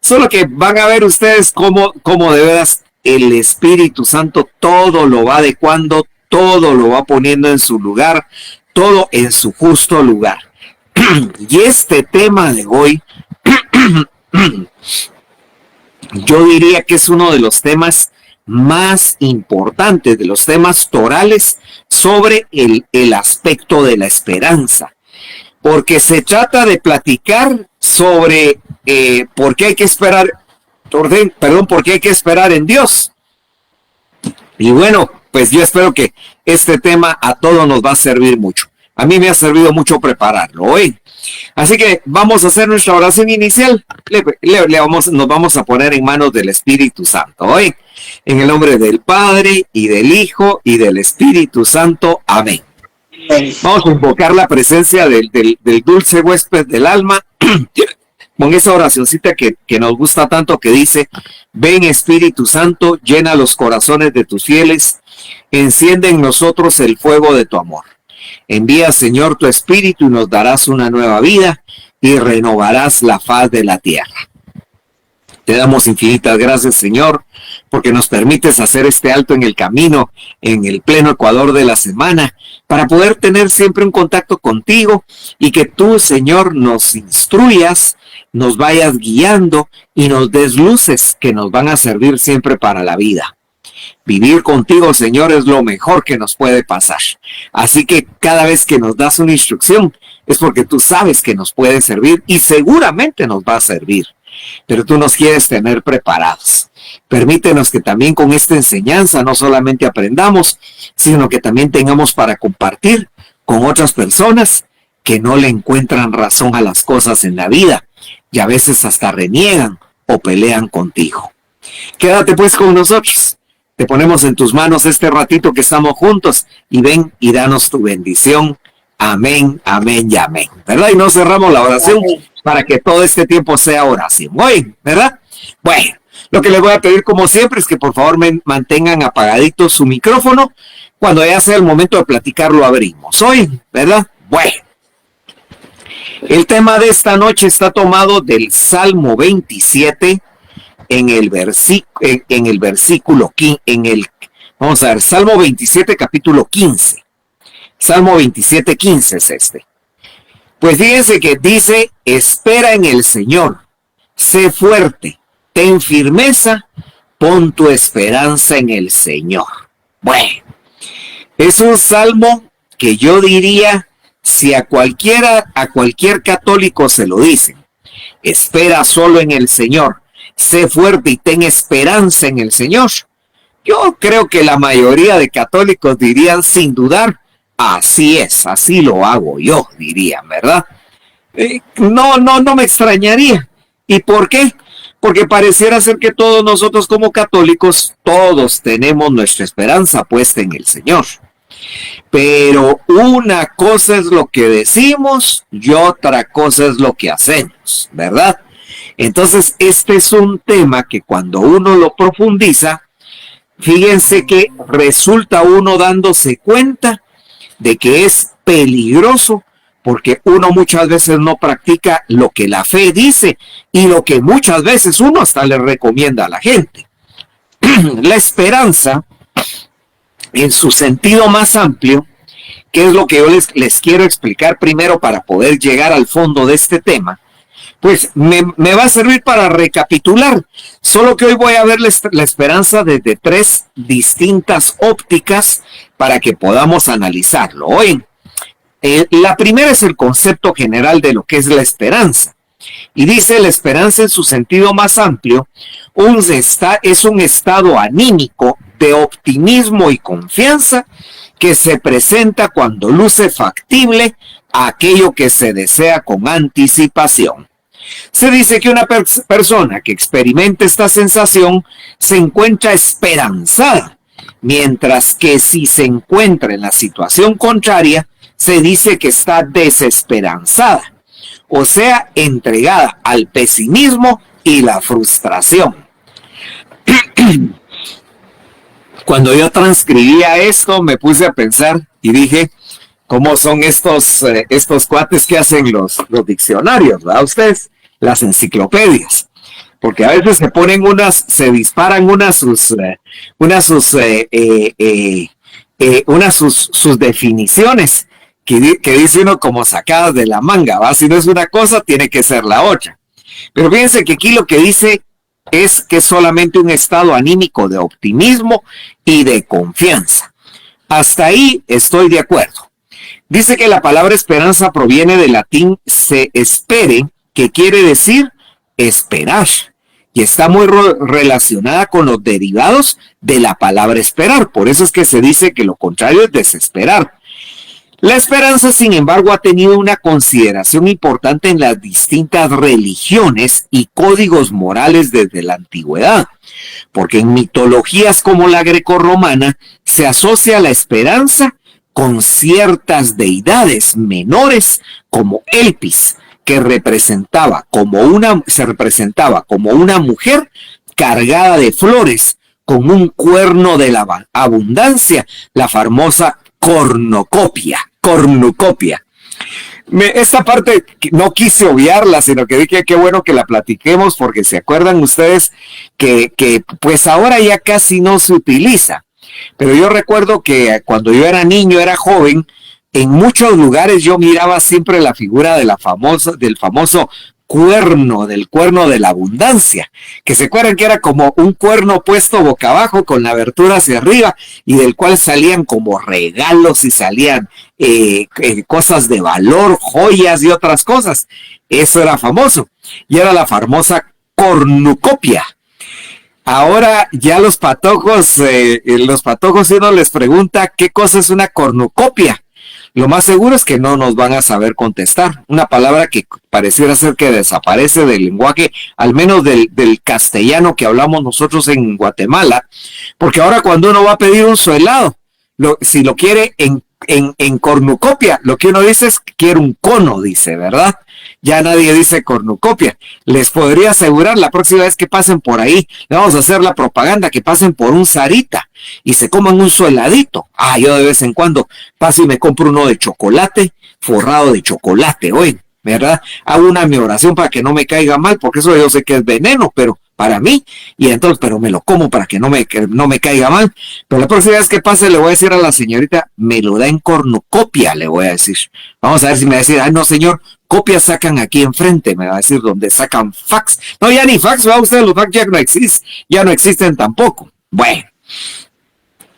Solo que van a ver ustedes cómo de veras el Espíritu Santo todo lo va adecuando, todo lo va poniendo en su lugar, todo en su justo lugar. Y este tema de hoy, yo diría que es uno de los temas más importantes, de los temas torales sobre el aspecto de la esperanza. Porque se trata de platicar sobre por qué hay que esperar, por qué hay que esperar en Dios. Y bueno, pues yo espero que este tema a todos nos va a servir mucho. A mí me ha servido mucho prepararlo hoy. Así que vamos a hacer nuestra oración inicial. Nos vamos a poner en manos del Espíritu Santo hoy. En el nombre del Padre, y del Hijo, y del Espíritu Santo. Amén. Vamos a invocar la presencia del dulce huésped del alma con esa oracioncita que nos gusta tanto, que dice: ven Espíritu Santo, llena los corazones de tus fieles, enciende en nosotros el fuego de tu amor. Envía, Señor, tu Espíritu y nos darás una nueva vida y renovarás la faz de la tierra. Te damos infinitas gracias, Señor, porque nos permites hacer este alto en el camino, en el pleno ecuador de la semana, para poder tener siempre un contacto contigo y que tú, Señor, nos instruyas, nos vayas guiando y nos des luces que nos van a servir siempre para la vida. Vivir contigo, Señor, es lo mejor que nos puede pasar. Así que cada vez que nos das una instrucción es porque tú sabes que nos puede servir y seguramente nos va a servir. Pero tú nos quieres tener preparados. Permítenos que también con esta enseñanza no solamente aprendamos, sino que también tengamos para compartir con otras personas que no le encuentran razón a las cosas en la vida y a veces hasta reniegan o pelean contigo. Quédate pues con nosotros. Te ponemos en tus manos este ratito que estamos juntos y ven y danos tu bendición. Amén, amén y amén. ¿Verdad? Y no cerramos la oración para que todo este tiempo sea oración. Hoy, ¿verdad? Bueno, lo que les voy a pedir como siempre es que por favor mantengan apagadito su micrófono. Cuando ya sea el momento de platicar lo abrimos. Hoy, ¿verdad? Bueno. El tema de esta noche está tomado del Salmo 27 en el versículo 15, vamos a ver, Salmo 27 capítulo 15. Salmo 27, 15 es este. Pues fíjense que dice: espera en el Señor, sé fuerte, ten firmeza, pon tu esperanza en el Señor. Bueno, es un salmo que yo diría, si a cualquier católico se lo dicen, espera solo en el Señor, sé fuerte y ten esperanza en el Señor, yo creo que la mayoría de católicos dirían sin dudar: así es, así lo hago yo, dirían, ¿verdad? No me extrañaría. ¿Y por qué? Porque pareciera ser que todos nosotros como católicos, todos tenemos nuestra esperanza puesta en el Señor. Pero una cosa es lo que decimos y otra cosa es lo que hacemos, ¿verdad? Entonces, este es un tema que cuando uno lo profundiza, fíjense que resulta uno dándose cuenta de que es peligroso, porque uno muchas veces no practica lo que la fe dice y lo que muchas veces uno hasta le recomienda a la gente. La esperanza, en su sentido más amplio, que es lo que yo les quiero explicar primero para poder llegar al fondo de este tema, pues me va a servir para recapitular, solo que hoy voy a ver la esperanza desde tres distintas ópticas para que podamos analizarlo. Hoy, la primera es el concepto general de lo que es la esperanza. Y dice: la esperanza en su sentido más amplio es un estado anímico de optimismo y confianza que se presenta cuando luce factible aquello que se desea con anticipación. Se dice que una persona que experimenta esta sensación se encuentra esperanzada, mientras que si se encuentra en la situación contraria, se dice que está desesperanzada, o sea, entregada al pesimismo y la frustración. Cuando yo transcribía esto, me puse a pensar y dije: ¿cómo son estos cuates que hacen los diccionarios, ¿verdad? Ustedes, las enciclopedias. porque a veces se ponen se disparan sus definiciones que dice uno como sacadas de la manga, ¿va? Si no es una cosa, tiene que ser la otra. Pero fíjense que aquí lo que dice es que es solamente un estado anímico de optimismo y de confianza. Hasta ahí estoy de acuerdo. Dice que la palabra esperanza proviene del latín se espere, que quiere decir esperar, y está muy relacionada con los derivados de la palabra esperar. Por eso es que se dice que lo contrario es desesperar. La esperanza, sin embargo, ha tenido una consideración importante en las distintas religiones y códigos morales desde la antigüedad, porque en mitologías como la grecorromana se asocia la esperanza con ciertas deidades menores como Elpis, que se representaba como una mujer cargada de flores con un cuerno de la abundancia, la famosa cornucopia. Esta parte no quise obviarla, sino que dije qué bueno que la platiquemos, porque se acuerdan ustedes que pues ahora ya casi no se utiliza. Pero yo recuerdo que cuando yo era niño, era joven, en muchos lugares yo miraba siempre la figura del famoso cuerno de la abundancia, que se acuerdan que era como un cuerno puesto boca abajo con la abertura hacia arriba y del cual salían como regalos y salían cosas de valor, joyas y otras cosas. Eso era famoso y era la famosa cornucopia. Ahora ya los patojos, si uno les pregunta qué cosa es una cornucopia, lo más seguro es que no nos van a saber contestar. Una palabra que pareciera ser que desaparece del lenguaje, al menos del castellano que hablamos nosotros en Guatemala, porque ahora cuando uno va a pedir un helado, si lo quiere en cornucopia, lo que uno dice es que quiere un cono, dice, ¿verdad? Ya nadie dice cornucopia. Les podría asegurar la próxima vez que pasen por ahí, le vamos a hacer la propaganda, que pasen por un Sarita y se coman un heladito. Yo de vez en cuando paso y me compro uno de chocolate, forrado de chocolate, hoy, ¿verdad? Hago mi oración para que no me caiga mal, porque eso yo sé que es veneno, pero para mí, y entonces, pero me lo como para que no me caiga mal. Pero la próxima vez que pase le voy a decir a la señorita, me lo da en cornucopia, le voy a decir. Vamos a ver si me va a decir, no señor, copias sacan aquí enfrente, me va a decir, donde sacan fax. No, ya ni fax, va usted, los fax ya no existen tampoco. Bueno,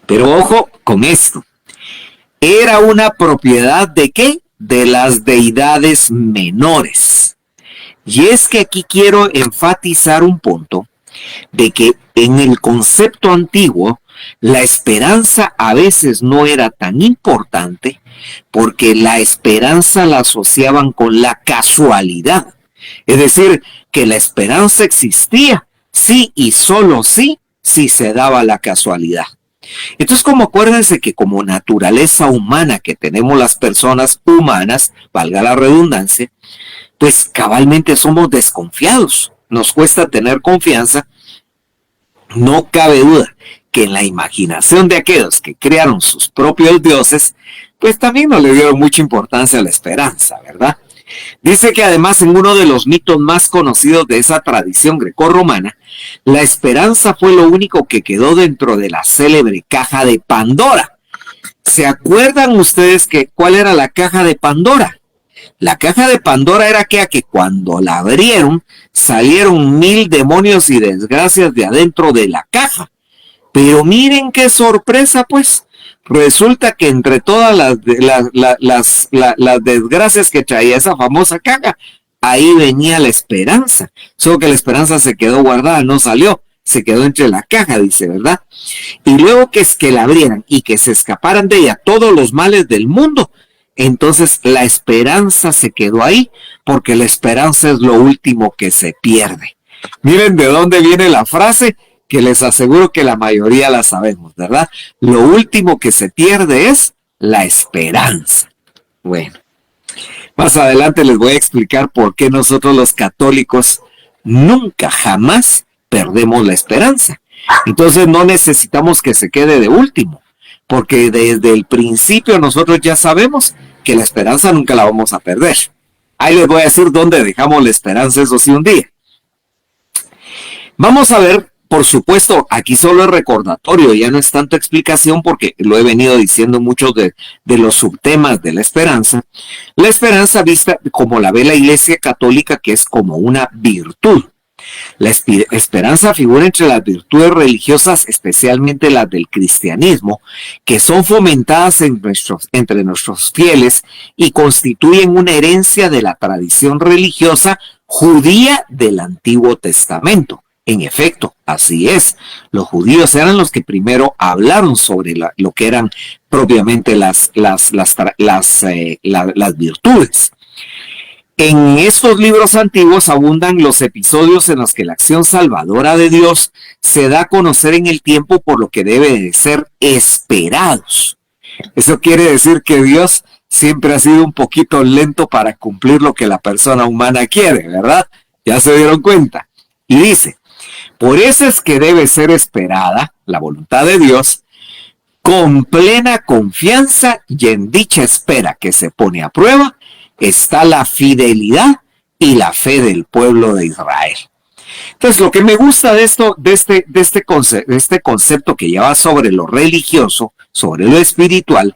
pero ojo con esto. Era una propiedad ¿de qué? De las deidades menores. Y es que aquí quiero enfatizar un punto de que en el concepto antiguo la esperanza a veces no era tan importante, porque la esperanza la asociaban con la casualidad. Es decir, que la esperanza existía, sí y solo sí, si se daba la casualidad. Entonces, como acuérdense que como naturaleza humana que tenemos las personas humanas, valga la redundancia, pues cabalmente somos desconfiados, nos cuesta tener confianza. No cabe duda que en la imaginación de aquellos que crearon sus propios dioses, pues también no le dieron mucha importancia a la esperanza, ¿verdad? Dice que además en uno de los mitos más conocidos de esa tradición grecorromana, la esperanza fue lo único que quedó dentro de la célebre caja de Pandora. ¿Se acuerdan ustedes cuál era la caja de Pandora? La caja de Pandora era aquella que cuando la abrieron salieron 1000 demonios y desgracias de adentro de la caja. Pero miren qué sorpresa, pues. Resulta que entre todas las desgracias que traía esa famosa caja, ahí venía la esperanza. Solo que la esperanza se quedó guardada, no salió, se quedó entre la caja, dice, ¿verdad? Y luego que la abrieran y que se escaparan de ella todos los males del mundo, entonces la esperanza se quedó ahí, porque la esperanza es lo último que se pierde. Miren de dónde viene la frase, que les aseguro que la mayoría la sabemos, ¿verdad? Lo último que se pierde es la esperanza. Bueno, más adelante les voy a explicar por qué nosotros los católicos nunca, jamás perdemos la esperanza. Entonces no necesitamos que se quede de último, porque desde el principio nosotros ya sabemos que la esperanza nunca la vamos a perder. Ahí les voy a decir dónde dejamos la esperanza, eso sí, un día. Vamos a ver, por supuesto, aquí solo es recordatorio, ya no es tanto explicación porque lo he venido diciendo muchos de los subtemas de la esperanza. La esperanza vista como la ve la Iglesia Católica, que es como una virtud. La esperanza figura entre las virtudes religiosas, especialmente las del cristianismo, que son fomentadas entre nuestros fieles y constituyen una herencia de la tradición religiosa judía del Antiguo Testamento. En efecto, así es. Los judíos eran los que primero hablaron sobre lo que eran propiamente las virtudes. En estos libros antiguos abundan los episodios en los que la acción salvadora de Dios se da a conocer en el tiempo, por lo que debe de ser esperados. Eso quiere decir que Dios siempre ha sido un poquito lento para cumplir lo que la persona humana quiere, ¿verdad? Ya se dieron cuenta. Y dice, por eso es que debe ser esperada la voluntad de Dios con plena confianza, y en dicha espera que se pone a prueba está la fidelidad y la fe del pueblo de Israel. Entonces, lo que me gusta de esto, de este concepto que ya va sobre lo religioso, sobre lo espiritual,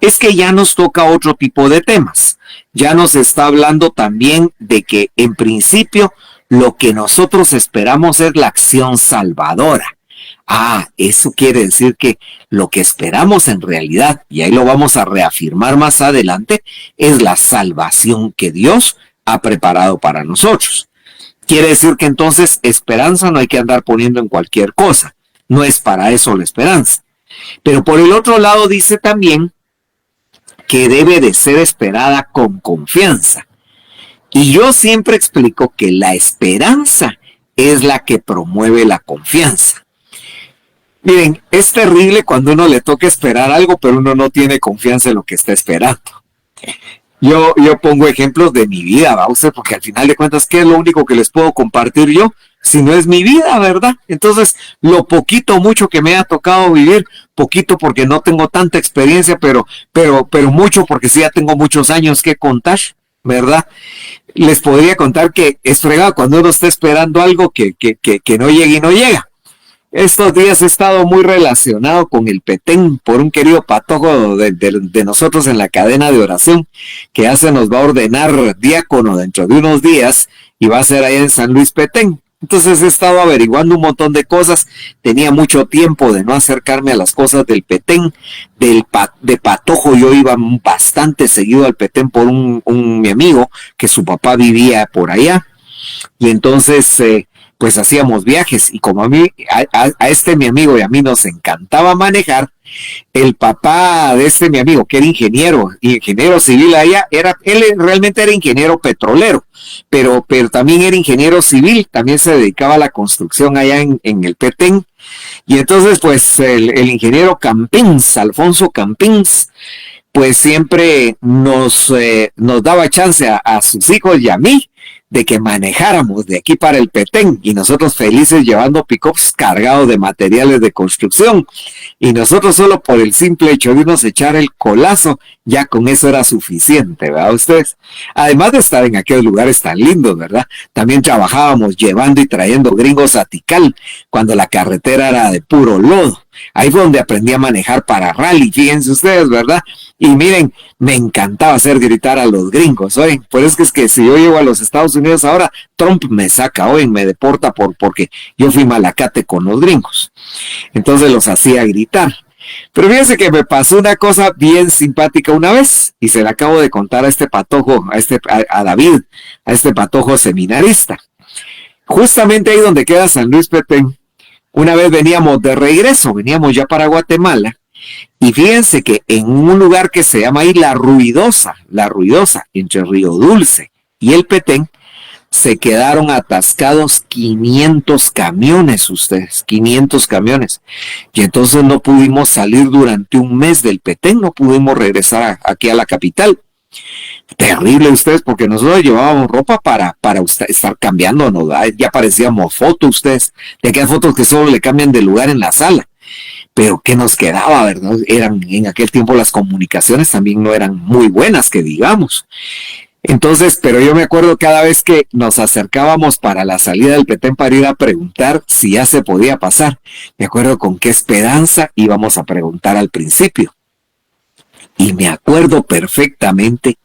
es que ya nos toca otro tipo de temas. Ya nos está hablando también de que, en principio, lo que nosotros esperamos es la acción salvadora. Eso quiere decir que lo que esperamos en realidad, y ahí lo vamos a reafirmar más adelante, es la salvación que Dios ha preparado para nosotros. Quiere decir que entonces esperanza no hay que andar poniendo en cualquier cosa. No es para eso la esperanza. Pero por el otro lado dice también que debe de ser esperada con confianza. Y yo siempre explico que la esperanza es la que promueve la confianza. Miren, es terrible cuando uno le toca esperar algo, pero uno no tiene confianza en lo que está esperando. Yo pongo ejemplos de mi vida, ¿va usted? Porque al final de cuentas, ¿qué es lo único que les puedo compartir yo? Si no es mi vida, ¿verdad? Entonces, lo poquito o mucho que me ha tocado vivir, poquito porque no tengo tanta experiencia, pero mucho porque sí ya tengo muchos años que contar, ¿verdad? Les podría contar que es fregado cuando uno está esperando algo que no llega y no llega. Estos días he estado muy relacionado con el Petén por un querido patojo de nosotros en la cadena de oración, que ya se nos va a ordenar diácono dentro de unos días y va a ser allá en San Luis Petén. Entonces he estado averiguando un montón de cosas. Tenía mucho tiempo de no acercarme a las cosas del Petén, de patojo. Yo iba bastante seguido al Petén por mi amigo, que su papá vivía por allá. Y entonces pues hacíamos viajes, y como a este mi amigo y a mí nos encantaba manejar, el papá de este mi amigo, que era ingeniero civil allá, él realmente era ingeniero petrolero, pero también era ingeniero civil, también se dedicaba a la construcción allá en el Petén. Y entonces pues el ingeniero Campins, Alfonso Campins, pues siempre nos daba chance a sus hijos y a mí de que manejáramos de aquí para el Petén, y nosotros felices llevando pick-ups cargados de materiales de construcción, y nosotros solo por el simple hecho de irnos echar el colazo, ya con eso era suficiente, ¿verdad ustedes? Además de estar en aquellos lugares tan lindos, ¿verdad? También trabajábamos llevando y trayendo gringos a Tikal, cuando la carretera era de puro lodo. Ahí fue donde aprendí a manejar para rally, fíjense ustedes, ¿verdad? Y miren, me encantaba hacer gritar a los gringos, ¿oye? Por eso es que si yo llego a los Estados Unidos ahora, Trump me saca, ¿oye? Me deporta porque yo fui malacate con los gringos. Entonces los hacía gritar. Pero fíjense que me pasó una cosa bien simpática una vez, y se la acabo de contar a este patojo, a David, a este patojo seminarista. Justamente ahí donde queda San Luis Petén, una vez veníamos de regreso, veníamos ya para Guatemala, y fíjense que en un lugar que se llama ahí La Ruidosa, entre Río Dulce y el Petén, se quedaron atascados 500 camiones ustedes, 500 camiones. Y entonces no pudimos salir durante un mes del Petén, no pudimos regresar aquí a la capital. Terrible ustedes, porque nosotros llevábamos ropa para estar cambiándonos, ¿verdad? Ya parecíamos fotos ustedes, de aquellas fotos que solo le cambian de lugar en la sala. Pero ¿qué nos quedaba, verdad? En aquel tiempo las comunicaciones también no eran muy buenas, que digamos. Entonces, pero yo me acuerdo cada vez que nos acercábamos para la salida del Petén para ir a preguntar si ya se podía pasar, me acuerdo con qué esperanza íbamos a preguntar al principio. Y me acuerdo perfectamente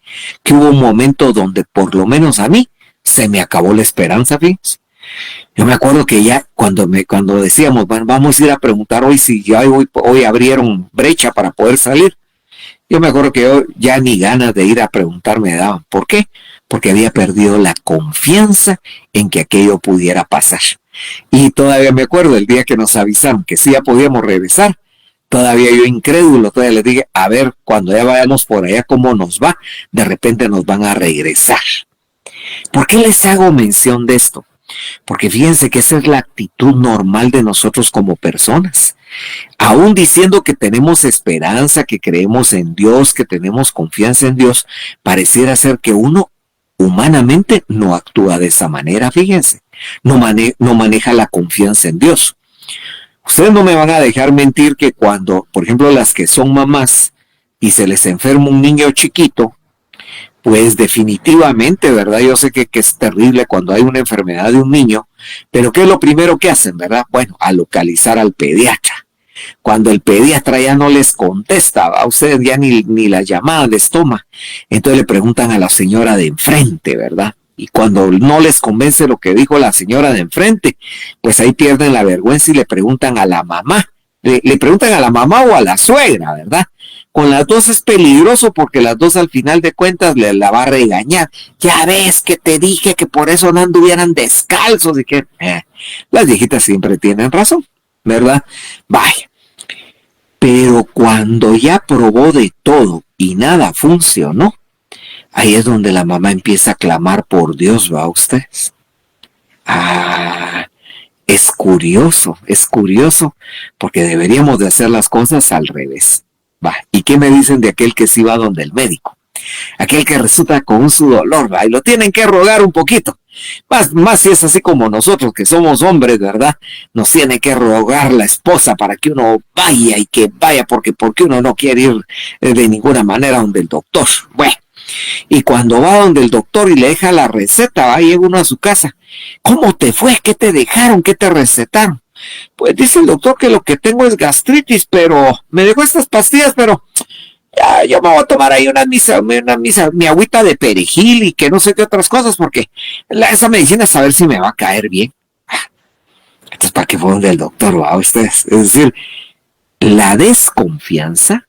que hubo un momento donde por lo menos a mí se me acabó la esperanza, fíjense. Yo me acuerdo que ya cuando decíamos, bueno, vamos a ir a preguntar hoy si ya hoy abrieron brecha para poder salir. Yo me acuerdo que yo ya ni ganas de ir a preguntar me daban. ¿Por qué? Porque había perdido la confianza en que aquello pudiera pasar. Y todavía me acuerdo el día que nos avisaron que sí ya podíamos regresar. Todavía yo incrédulo, todavía les dije, a ver, cuando ya vayamos por allá, ¿cómo nos va? De repente nos van a regresar. ¿Por qué les hago mención de esto? Porque fíjense que esa es la actitud normal de nosotros como personas. Aún diciendo que tenemos esperanza, que creemos en Dios, que tenemos confianza en Dios, pareciera ser que uno humanamente no actúa de esa manera, fíjense. No maneja la confianza en Dios. Ustedes no me van a dejar mentir que cuando, por ejemplo, las que son mamás y se les enferma un niño chiquito, pues definitivamente, ¿verdad? Yo sé que es terrible cuando hay una enfermedad de un niño, pero ¿qué es lo primero que hacen, verdad? Bueno, a localizar al pediatra. Cuando el pediatra ya no les contesta, a ustedes ya ni las llamadas les toma, entonces le preguntan a la señora de enfrente, ¿verdad? Y cuando no les convence lo que dijo la señora de enfrente, pues ahí pierden la vergüenza y le preguntan a la mamá. Le preguntan a la mamá o a la suegra, ¿verdad? Con las dos es peligroso porque las dos al final de cuentas la va a regañar. Ya ves que te dije que por eso no anduvieran descalzos y que las viejitas siempre tienen razón, ¿verdad? Vaya. Pero cuando ya probó de todo y nada funcionó, ahí es donde la mamá empieza a clamar por Dios, ¿va ustedes? Es curioso, porque deberíamos de hacer las cosas al revés. Va, ¿y qué me dicen de aquel que sí va donde el médico? Aquel que resulta con su dolor, va, y lo tienen que rogar un poquito. Más si es así como nosotros, que somos hombres, ¿verdad? Nos tiene que rogar la esposa para que uno vaya y que vaya, porque uno no quiere ir de ninguna manera donde el doctor. Bueno, y cuando va donde el doctor y le deja la receta, va, llega uno a su casa. ¿Cómo te fue? ¿Qué te dejaron? ¿Qué te recetaron? Pues dice el doctor que lo que tengo es gastritis, pero me dejó estas pastillas, pero ya, yo me voy a tomar ahí mi agüita de perejil y que no sé qué otras cosas, porque esa medicina es a ver si me va a caer bien. Entonces, ¿para qué fue donde el doctor va a ustedes? Es decir, la desconfianza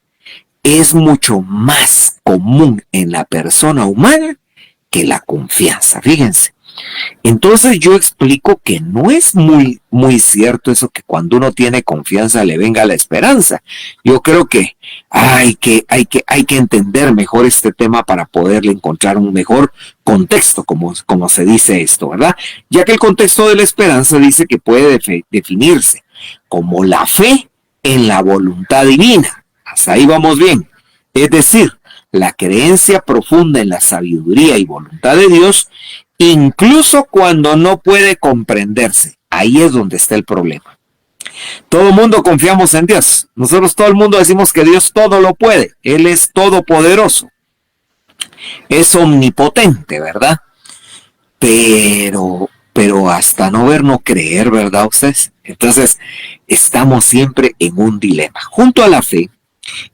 es mucho más común en la persona humana que la confianza, fíjense. Entonces yo explico que no es muy cierto eso que cuando uno tiene confianza le venga la esperanza. Yo creo que hay que entender mejor este tema para poderle encontrar un mejor contexto, como se dice esto, ¿verdad? Ya que el contexto de la esperanza dice que puede definirse como la fe en la voluntad divina. Hasta ahí vamos bien. Es decir, la creencia profunda en la sabiduría y voluntad de Dios, incluso cuando no puede comprenderse. Ahí es donde está el problema. Todo el mundo confiamos en Dios. Nosotros todo el mundo decimos que Dios todo lo puede. Él es todopoderoso. Es omnipotente, ¿verdad? Pero hasta no ver, no creer, ¿verdad ustedes? Entonces, estamos siempre en un dilema. Junto a la fe,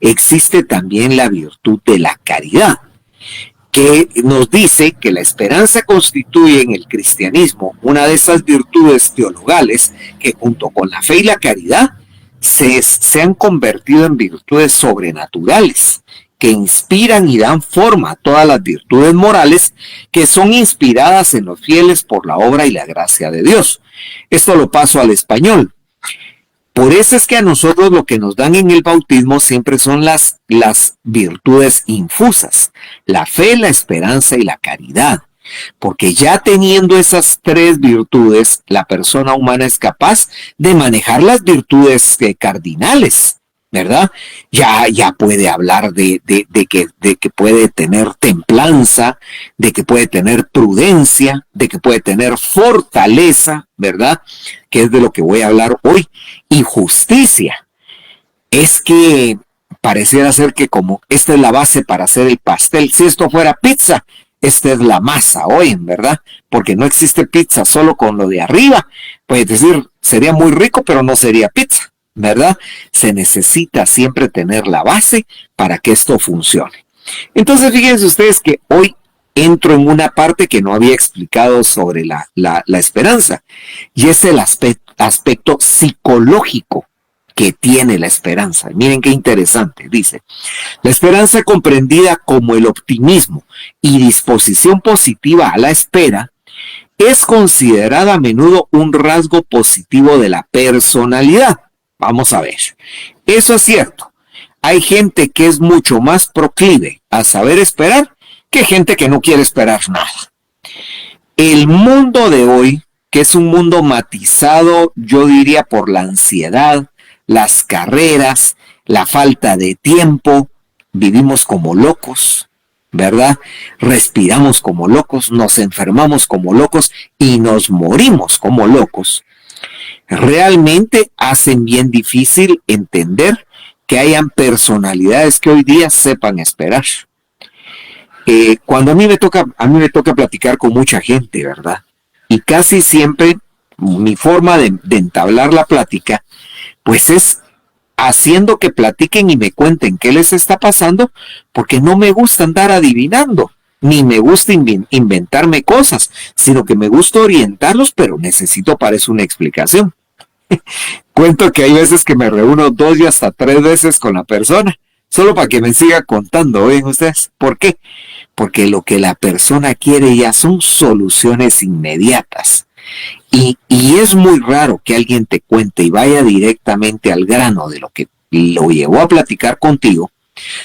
existe también la virtud de la caridad, que nos dice que la esperanza constituye en el cristianismo una de esas virtudes teologales que junto con la fe y la caridad se han convertido en virtudes sobrenaturales, que inspiran y dan forma a todas las virtudes morales que son inspiradas en los fieles por la obra y la gracia de Dios. Esto lo paso al español. Por eso es que a nosotros lo que nos dan en el bautismo siempre son las virtudes infusas, la fe, la esperanza y la caridad. Porque ya teniendo esas tres virtudes, la persona humana es capaz de manejar las virtudes cardinales, ¿verdad? Ya puede hablar de que puede tener templanza, de que puede tener prudencia, de que puede tener fortaleza, ¿verdad? Que es de lo que voy a hablar hoy. Y justicia. Es que pareciera ser que como esta es la base para hacer el pastel, si esto fuera pizza, esta es la masa hoy, ¿verdad? Porque no existe pizza solo con lo de arriba. Puedes decir, sería muy rico, pero no sería pizza, ¿verdad? Se necesita siempre tener la base para que esto funcione. Entonces, fíjense ustedes que hoy entro en una parte que no había explicado sobre la esperanza, y es el aspecto psicológico que tiene la esperanza. Miren qué interesante, dice, la esperanza comprendida como el optimismo y disposición positiva a la espera es considerada a menudo un rasgo positivo de la personalidad. Vamos a ver, eso es cierto. Hay gente que es mucho más proclive a saber esperar que gente que no quiere esperar nada. El mundo de hoy, que es un mundo matizado, yo diría, por la ansiedad, las carreras, la falta de tiempo, vivimos como locos, ¿verdad? Respiramos como locos, nos enfermamos como locos y nos morimos como locos. Realmente hacen bien difícil entender que hayan personalidades que hoy día sepan esperar. Cuando a mí me toca platicar con mucha gente, ¿verdad? Y casi siempre mi forma de entablar la plática, pues es haciendo que platiquen y me cuenten qué les está pasando, porque no me gusta andar adivinando, ni me gusta inventarme cosas, sino que me gusta orientarlos, pero necesito para eso una explicación. Cuento que hay veces que me reúno 2 y hasta 3 veces con la persona, solo para que me siga contando, ¿ven ustedes? ¿Por qué? Porque lo que la persona quiere ya son soluciones inmediatas. Y es muy raro que alguien te cuente y vaya directamente al grano de lo que lo llevó a platicar contigo,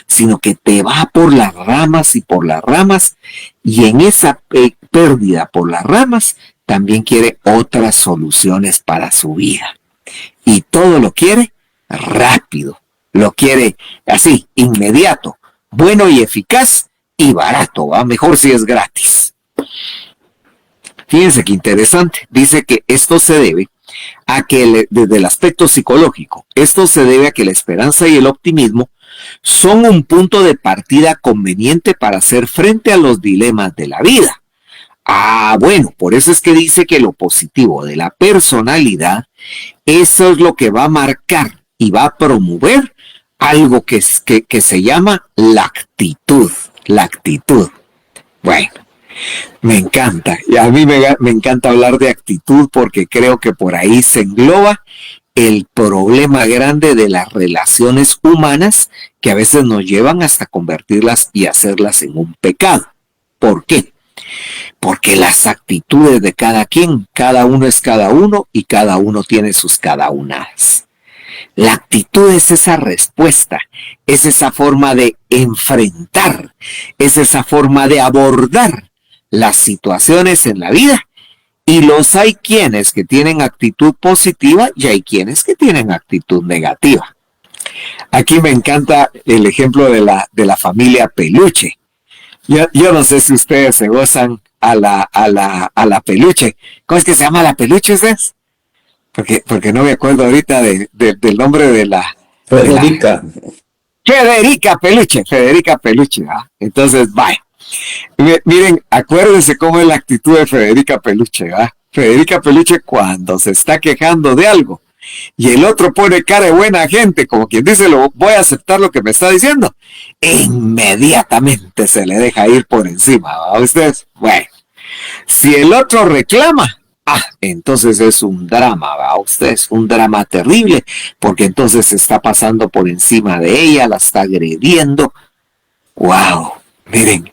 sino que te va por las ramas y por las ramas, y en esa pérdida por las ramas también quiere otras soluciones para su vida. Y todo lo quiere rápido, lo quiere así, inmediato, bueno y eficaz y barato, ¿va? Mejor si es gratis. Fíjense qué interesante, dice que esto se debe a que, desde el aspecto psicológico, esto se debe a que la esperanza y el optimismo son un punto de partida conveniente para hacer frente a los dilemas de la vida. Bueno, por eso es que dice que lo positivo de la personalidad, eso es lo que va a marcar y va a promover algo que se llama la actitud. La actitud. Bueno, me encanta. Y a mí me encanta hablar de actitud porque creo que por ahí se engloba el problema grande de las relaciones humanas que a veces nos llevan hasta convertirlas y hacerlas en un pecado. ¿Por qué? Porque las actitudes de cada quien, cada uno es cada uno y cada uno tiene sus cada unas. La actitud es esa respuesta, es esa forma de enfrentar, es esa forma de abordar las situaciones en la vida. Y hay quienes que tienen actitud positiva y hay quienes que tienen actitud negativa. Aquí me encanta el ejemplo de la familia Peluche. Yo no sé si ustedes se gozan a la Peluche. ¿Cómo es que se llama la Peluche, ustedes? Porque no me acuerdo ahorita del nombre de la... Federica. Federica Peluche, ¿verdad? Entonces, vaya. Miren, acuérdense cómo es la actitud de Federica Peluche, ¿verdad? Federica Peluche, cuando se está quejando de algo y el otro pone cara de buena gente, como quien dice, voy a aceptar lo que me está diciendo, inmediatamente se le deja ir por encima, ¿verdad ustedes? Bueno, si el otro reclama, entonces es un drama, ¿va? Ustedes, un drama terrible, porque entonces se está pasando por encima de ella, la está agrediendo. ¡Wow! Miren,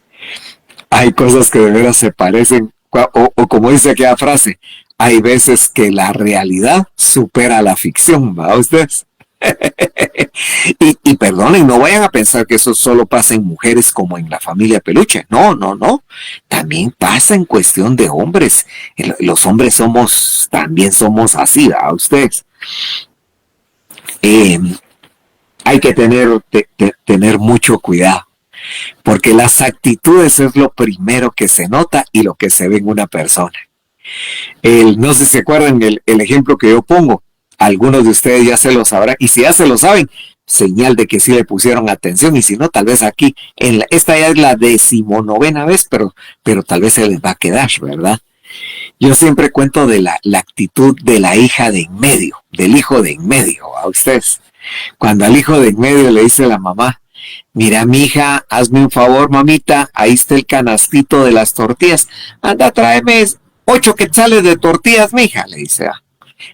hay cosas que de veras se parecen, o como dice aquella frase, hay veces que la realidad supera la ficción, ¿va ustedes? y perdonen, no vayan a pensar que eso solo pasa en mujeres como en la familia Peluche. No. También pasa en cuestión de hombres. Los hombres también somos así, ¿va ustedes? Hay que tener mucho cuidado, porque las actitudes es lo primero que se nota y lo que se ve en una persona. No sé si se acuerdan el ejemplo que yo pongo. Algunos de ustedes ya se lo sabrán, y si ya se lo saben, señal de que sí le pusieron atención, y si no, tal vez aquí, esta ya es la 19ª vez, pero tal vez se les va a quedar, ¿verdad? Yo siempre cuento de la actitud de la hija de en medio, del hijo de en medio, a ustedes. Cuando al hijo de en medio le dice la mamá, mira, mija, hazme un favor, mamita, ahí está el canastito de las tortillas, anda, tráeme 8 quetzales de tortillas, mija, le dice,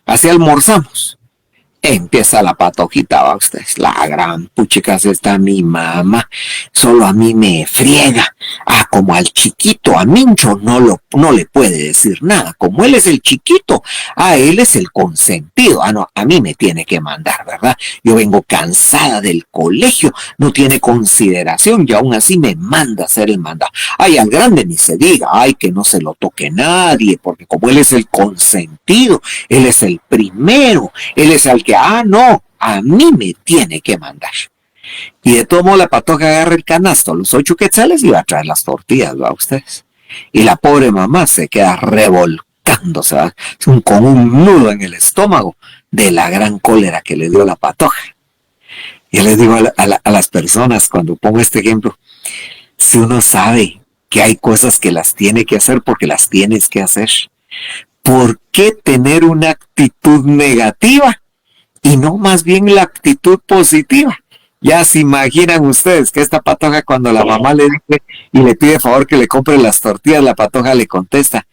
así almorzamos. Empieza la patojita, va ustedes, la gran puchica, está mi mamá, solo a mí me friega, como al chiquito, a Mincho no le puede decir nada, como él es el chiquito, él es el consentido, no, a mí me tiene que mandar, ¿verdad? Yo vengo cansada del colegio, no tiene consideración y aún así me manda a hacer el mandado. Al grande ni se diga, que no se lo toque nadie, porque como él es el consentido, él es el primero, él es el que no, a mí me tiene que mandar. Y de todo modo la patoja agarra el canasto, los 8 quetzales, y va a traer las tortillas, ¿va ustedes? Y la pobre mamá se queda revolcándose, ¿va? Con un nudo en el estómago de la gran cólera que le dio la patoja. Yo les digo a las personas cuando pongo este ejemplo, si uno sabe que hay cosas que las tiene que hacer porque las tienes que hacer, ¿por qué tener una actitud negativa y no más bien la actitud positiva? Ya se imaginan ustedes que esta patoja, cuando la mamá le dice y le pide favor que le compre las tortillas, la patoja le contesta,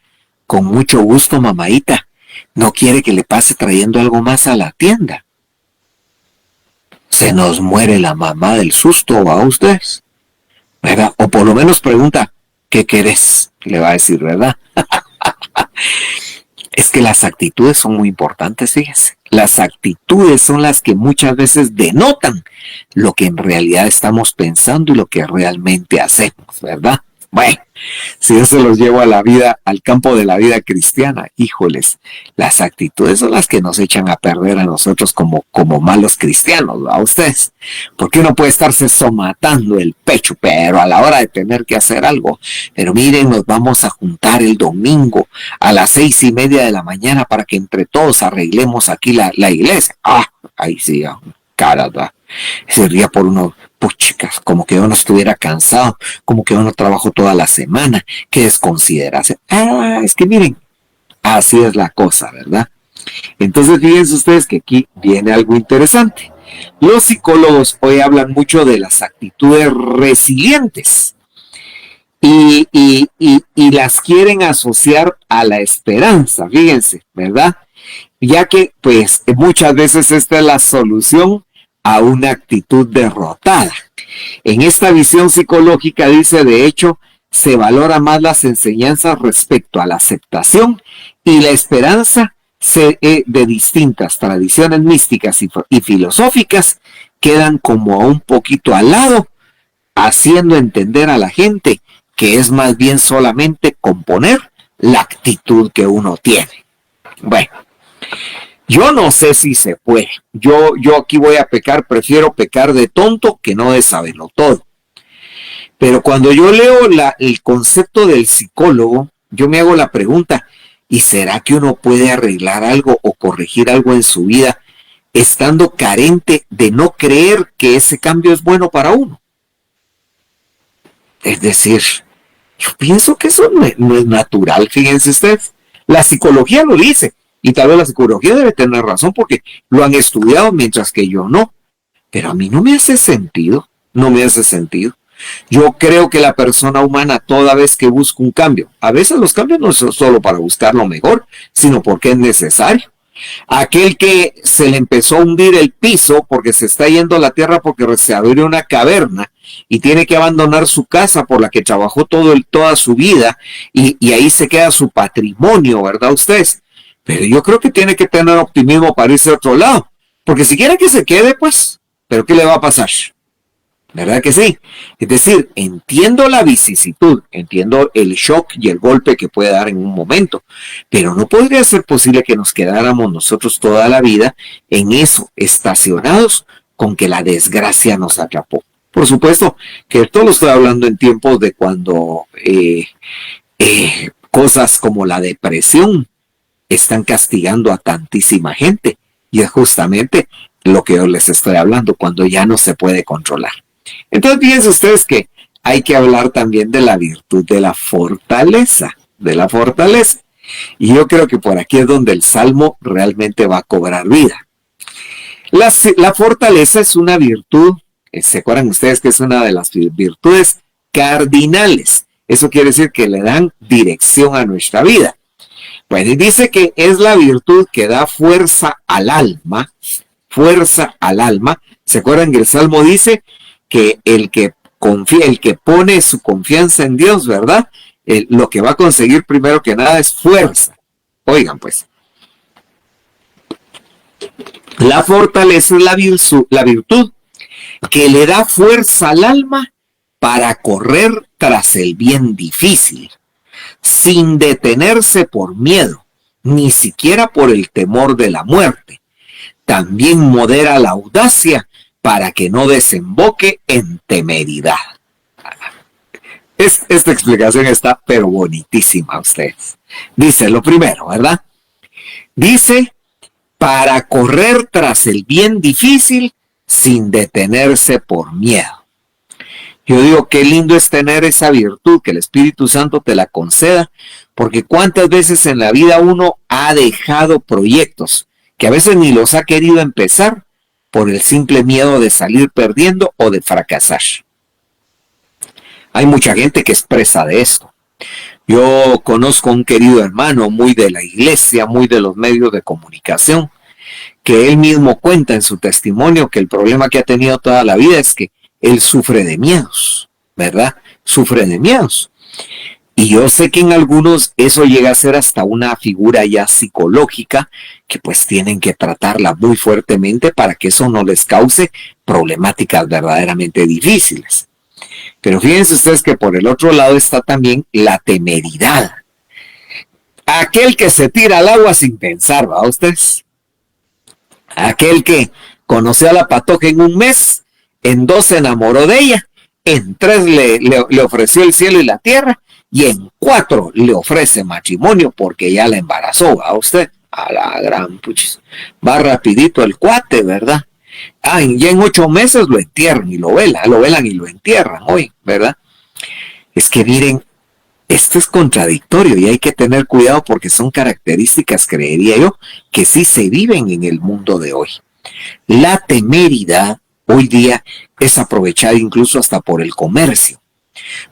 con mucho gusto, mamáita, no quiere que le pase trayendo algo más a la tienda. Se nos muere la mamá del susto, ¿va ustedes? ¿Verdad? O por lo menos pregunta, ¿qué querés? Le va a decir, ¿verdad? Es que las actitudes son muy importantes, fíjense. Las actitudes son las que muchas veces denotan lo que en realidad estamos pensando y lo que realmente hacemos, ¿verdad? Bueno, si yo se los llevo a la vida, al campo de la vida cristiana, híjoles, las actitudes son las que nos echan a perder a nosotros como malos cristianos, ¿a ustedes? Porque uno puede estarse somatando el pecho, pero a la hora de tener que hacer algo, pero miren, nos vamos a juntar el domingo a las 6:30 de la mañana para que entre todos arreglemos aquí la iglesia. Ahí sí, caramba, sería por uno, chicas, como que yo no estuviera cansado, como que yo no trabajo toda la semana, que desconsideración. Es que miren, así es la cosa, ¿verdad? Entonces fíjense ustedes que aquí viene algo interesante. Los psicólogos hoy hablan mucho de las actitudes resilientes y las quieren asociar a la esperanza, fíjense, ¿verdad? Ya que pues muchas veces esta es la solución a una actitud derrotada. En esta visión psicológica dice, de hecho, se valora más las enseñanzas respecto a la aceptación y la esperanza de distintas tradiciones místicas y filosóficas quedan como un poquito al lado, haciendo entender a la gente que es más bien solamente componer la actitud que uno tiene. Bueno, yo no sé si se puede. Yo aquí voy a pecar, prefiero pecar de tonto que no de saberlo todo. Pero cuando yo leo el concepto del psicólogo, yo me hago la pregunta, ¿y será que uno puede arreglar algo o corregir algo en su vida estando carente de no creer que ese cambio es bueno para uno? Es decir, yo pienso que eso no es natural, fíjense ustedes. La psicología lo dice. Y tal vez la psicología debe tener razón porque lo han estudiado mientras que yo no. Pero a mí no me hace sentido, no me hace sentido. Yo creo que la persona humana toda vez que busca un cambio, a veces los cambios no son solo para buscar lo mejor, sino porque es necesario. Aquel que se le empezó a hundir el piso porque se está yendo a la tierra porque se abrió una caverna y tiene que abandonar su casa por la que trabajó toda su vida y ahí se queda su patrimonio, ¿verdad ustedes? Pero yo creo que tiene que tener optimismo para irse a otro lado. Porque si quiere que se quede, pues, ¿pero qué le va a pasar? ¿Verdad que sí? Es decir, entiendo la vicisitud, entiendo el shock y el golpe que puede dar en un momento, pero no podría ser posible que nos quedáramos nosotros toda la vida en eso, estacionados con que la desgracia nos atrapó. Por supuesto que esto lo estoy hablando en tiempos de cuando cosas como la depresión están castigando a tantísima gente y es justamente lo que yo les estoy hablando, cuando ya no se puede controlar. Entonces, fíjense ustedes que hay que hablar también de la virtud de la fortaleza, Y yo creo que por aquí es donde el Salmo realmente va a cobrar vida. La fortaleza es una virtud, ¿se acuerdan ustedes que es una de las virtudes cardinales? Eso quiere decir que le dan dirección a nuestra vida. Bueno, y dice que es la virtud que da fuerza al alma. ¿Se acuerdan que el Salmo dice que el que confía, el que pone su confianza en Dios, ¿verdad? Lo que va a conseguir primero que nada es fuerza. Oigan, pues, la fortaleza es la virtud que le da fuerza al alma para correr tras el bien difícil, sin detenerse por miedo, ni siquiera por el temor de la muerte. También modera la audacia para que no desemboque en temeridad. Esta explicación está pero bonitísima a ustedes. Dice lo primero, ¿verdad? Dice, para correr tras el bien difícil sin detenerse por miedo. Yo digo, qué lindo es tener esa virtud, que el Espíritu Santo te la conceda, porque cuántas veces en la vida uno ha dejado proyectos que a veces ni los ha querido empezar por el simple miedo de salir perdiendo o de fracasar. Hay mucha gente que expresa de esto. Yo conozco a un querido hermano muy de la iglesia, muy de los medios de comunicación, que él mismo cuenta en su testimonio que el problema que ha tenido toda la vida es que él sufre de miedos, ¿verdad? Sufre de miedos. Y yo sé que en algunos eso llega a ser hasta una figura ya psicológica que pues tienen que tratarla muy fuertemente para que eso no les cause problemáticas verdaderamente difíciles. Pero fíjense ustedes que por el otro lado está también la temeridad. Aquel que se tira al agua sin pensar, ¿va ustedes? Aquel que conoció a la patoja en un mes, en 2 se enamoró de ella, en 3 le ofreció el cielo y la tierra, y en 4 le ofrece matrimonio porque ya la embarazó, ¿va usted? A la gran puchis. Va rapidito el cuate, ¿verdad? Ya en 8 meses lo entierran y lo velan y lo entierran hoy, ¿verdad? Es que miren, esto es contradictorio y hay que tener cuidado porque son características, creería yo, que sí se viven en el mundo de hoy. La temeridad hoy día es aprovechada incluso hasta por el comercio.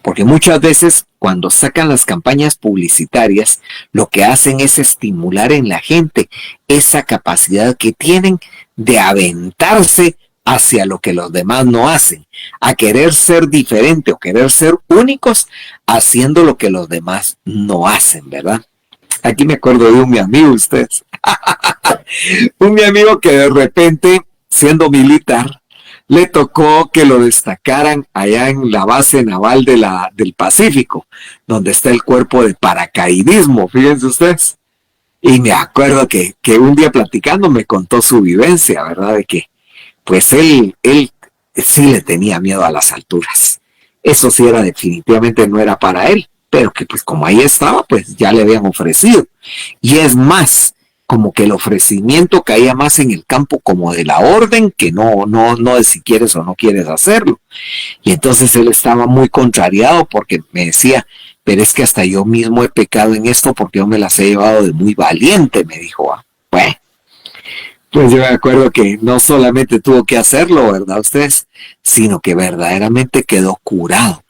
Porque muchas veces cuando sacan las campañas publicitarias, lo que hacen es estimular en la gente esa capacidad que tienen de aventarse hacia lo que los demás no hacen, a querer ser diferente o querer ser únicos haciendo lo que los demás no hacen, ¿verdad? Aquí me acuerdo de un mi amigo, ustedes. Un mi amigo que de repente, siendo militar, le tocó que lo destacaran allá en la base naval del Pacífico, donde está el cuerpo de paracaidismo, fíjense ustedes. Y me acuerdo que un día platicando me contó su vivencia, ¿verdad? De que pues él sí le tenía miedo a las alturas. Eso sí era definitivamente no era para él, pero que pues como ahí estaba, pues ya le habían ofrecido. Y es más, como que el ofrecimiento caía más en el campo como de la orden, que no de si quieres o no quieres hacerlo. Y entonces él estaba muy contrariado porque me decía, pero es que hasta yo mismo he pecado en esto porque yo me las he llevado de muy valiente, me dijo. Bueno, pues yo me acuerdo que no solamente tuvo que hacerlo, ¿verdad ustedes? Sino que verdaderamente quedó curado,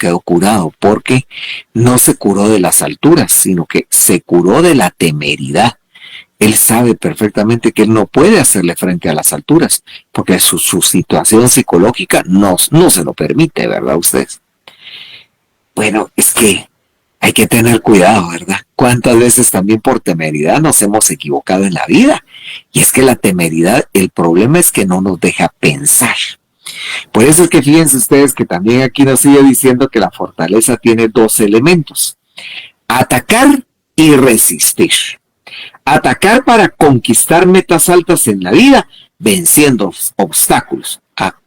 porque no se curó de las alturas, sino que se curó de la temeridad. Él sabe perfectamente que él no puede hacerle frente a las alturas, porque su situación psicológica no se lo permite, ¿verdad ustedes? Bueno, es que hay que tener cuidado, ¿verdad? ¿Cuántas veces también por temeridad nos hemos equivocado en la vida? Y es que la temeridad, el problema es que no nos deja pensar. Por eso es que fíjense ustedes que también aquí nos sigue diciendo que la fortaleza tiene 2 elementos: atacar y resistir. Atacar para conquistar metas altas en la vida, venciendo obstáculos.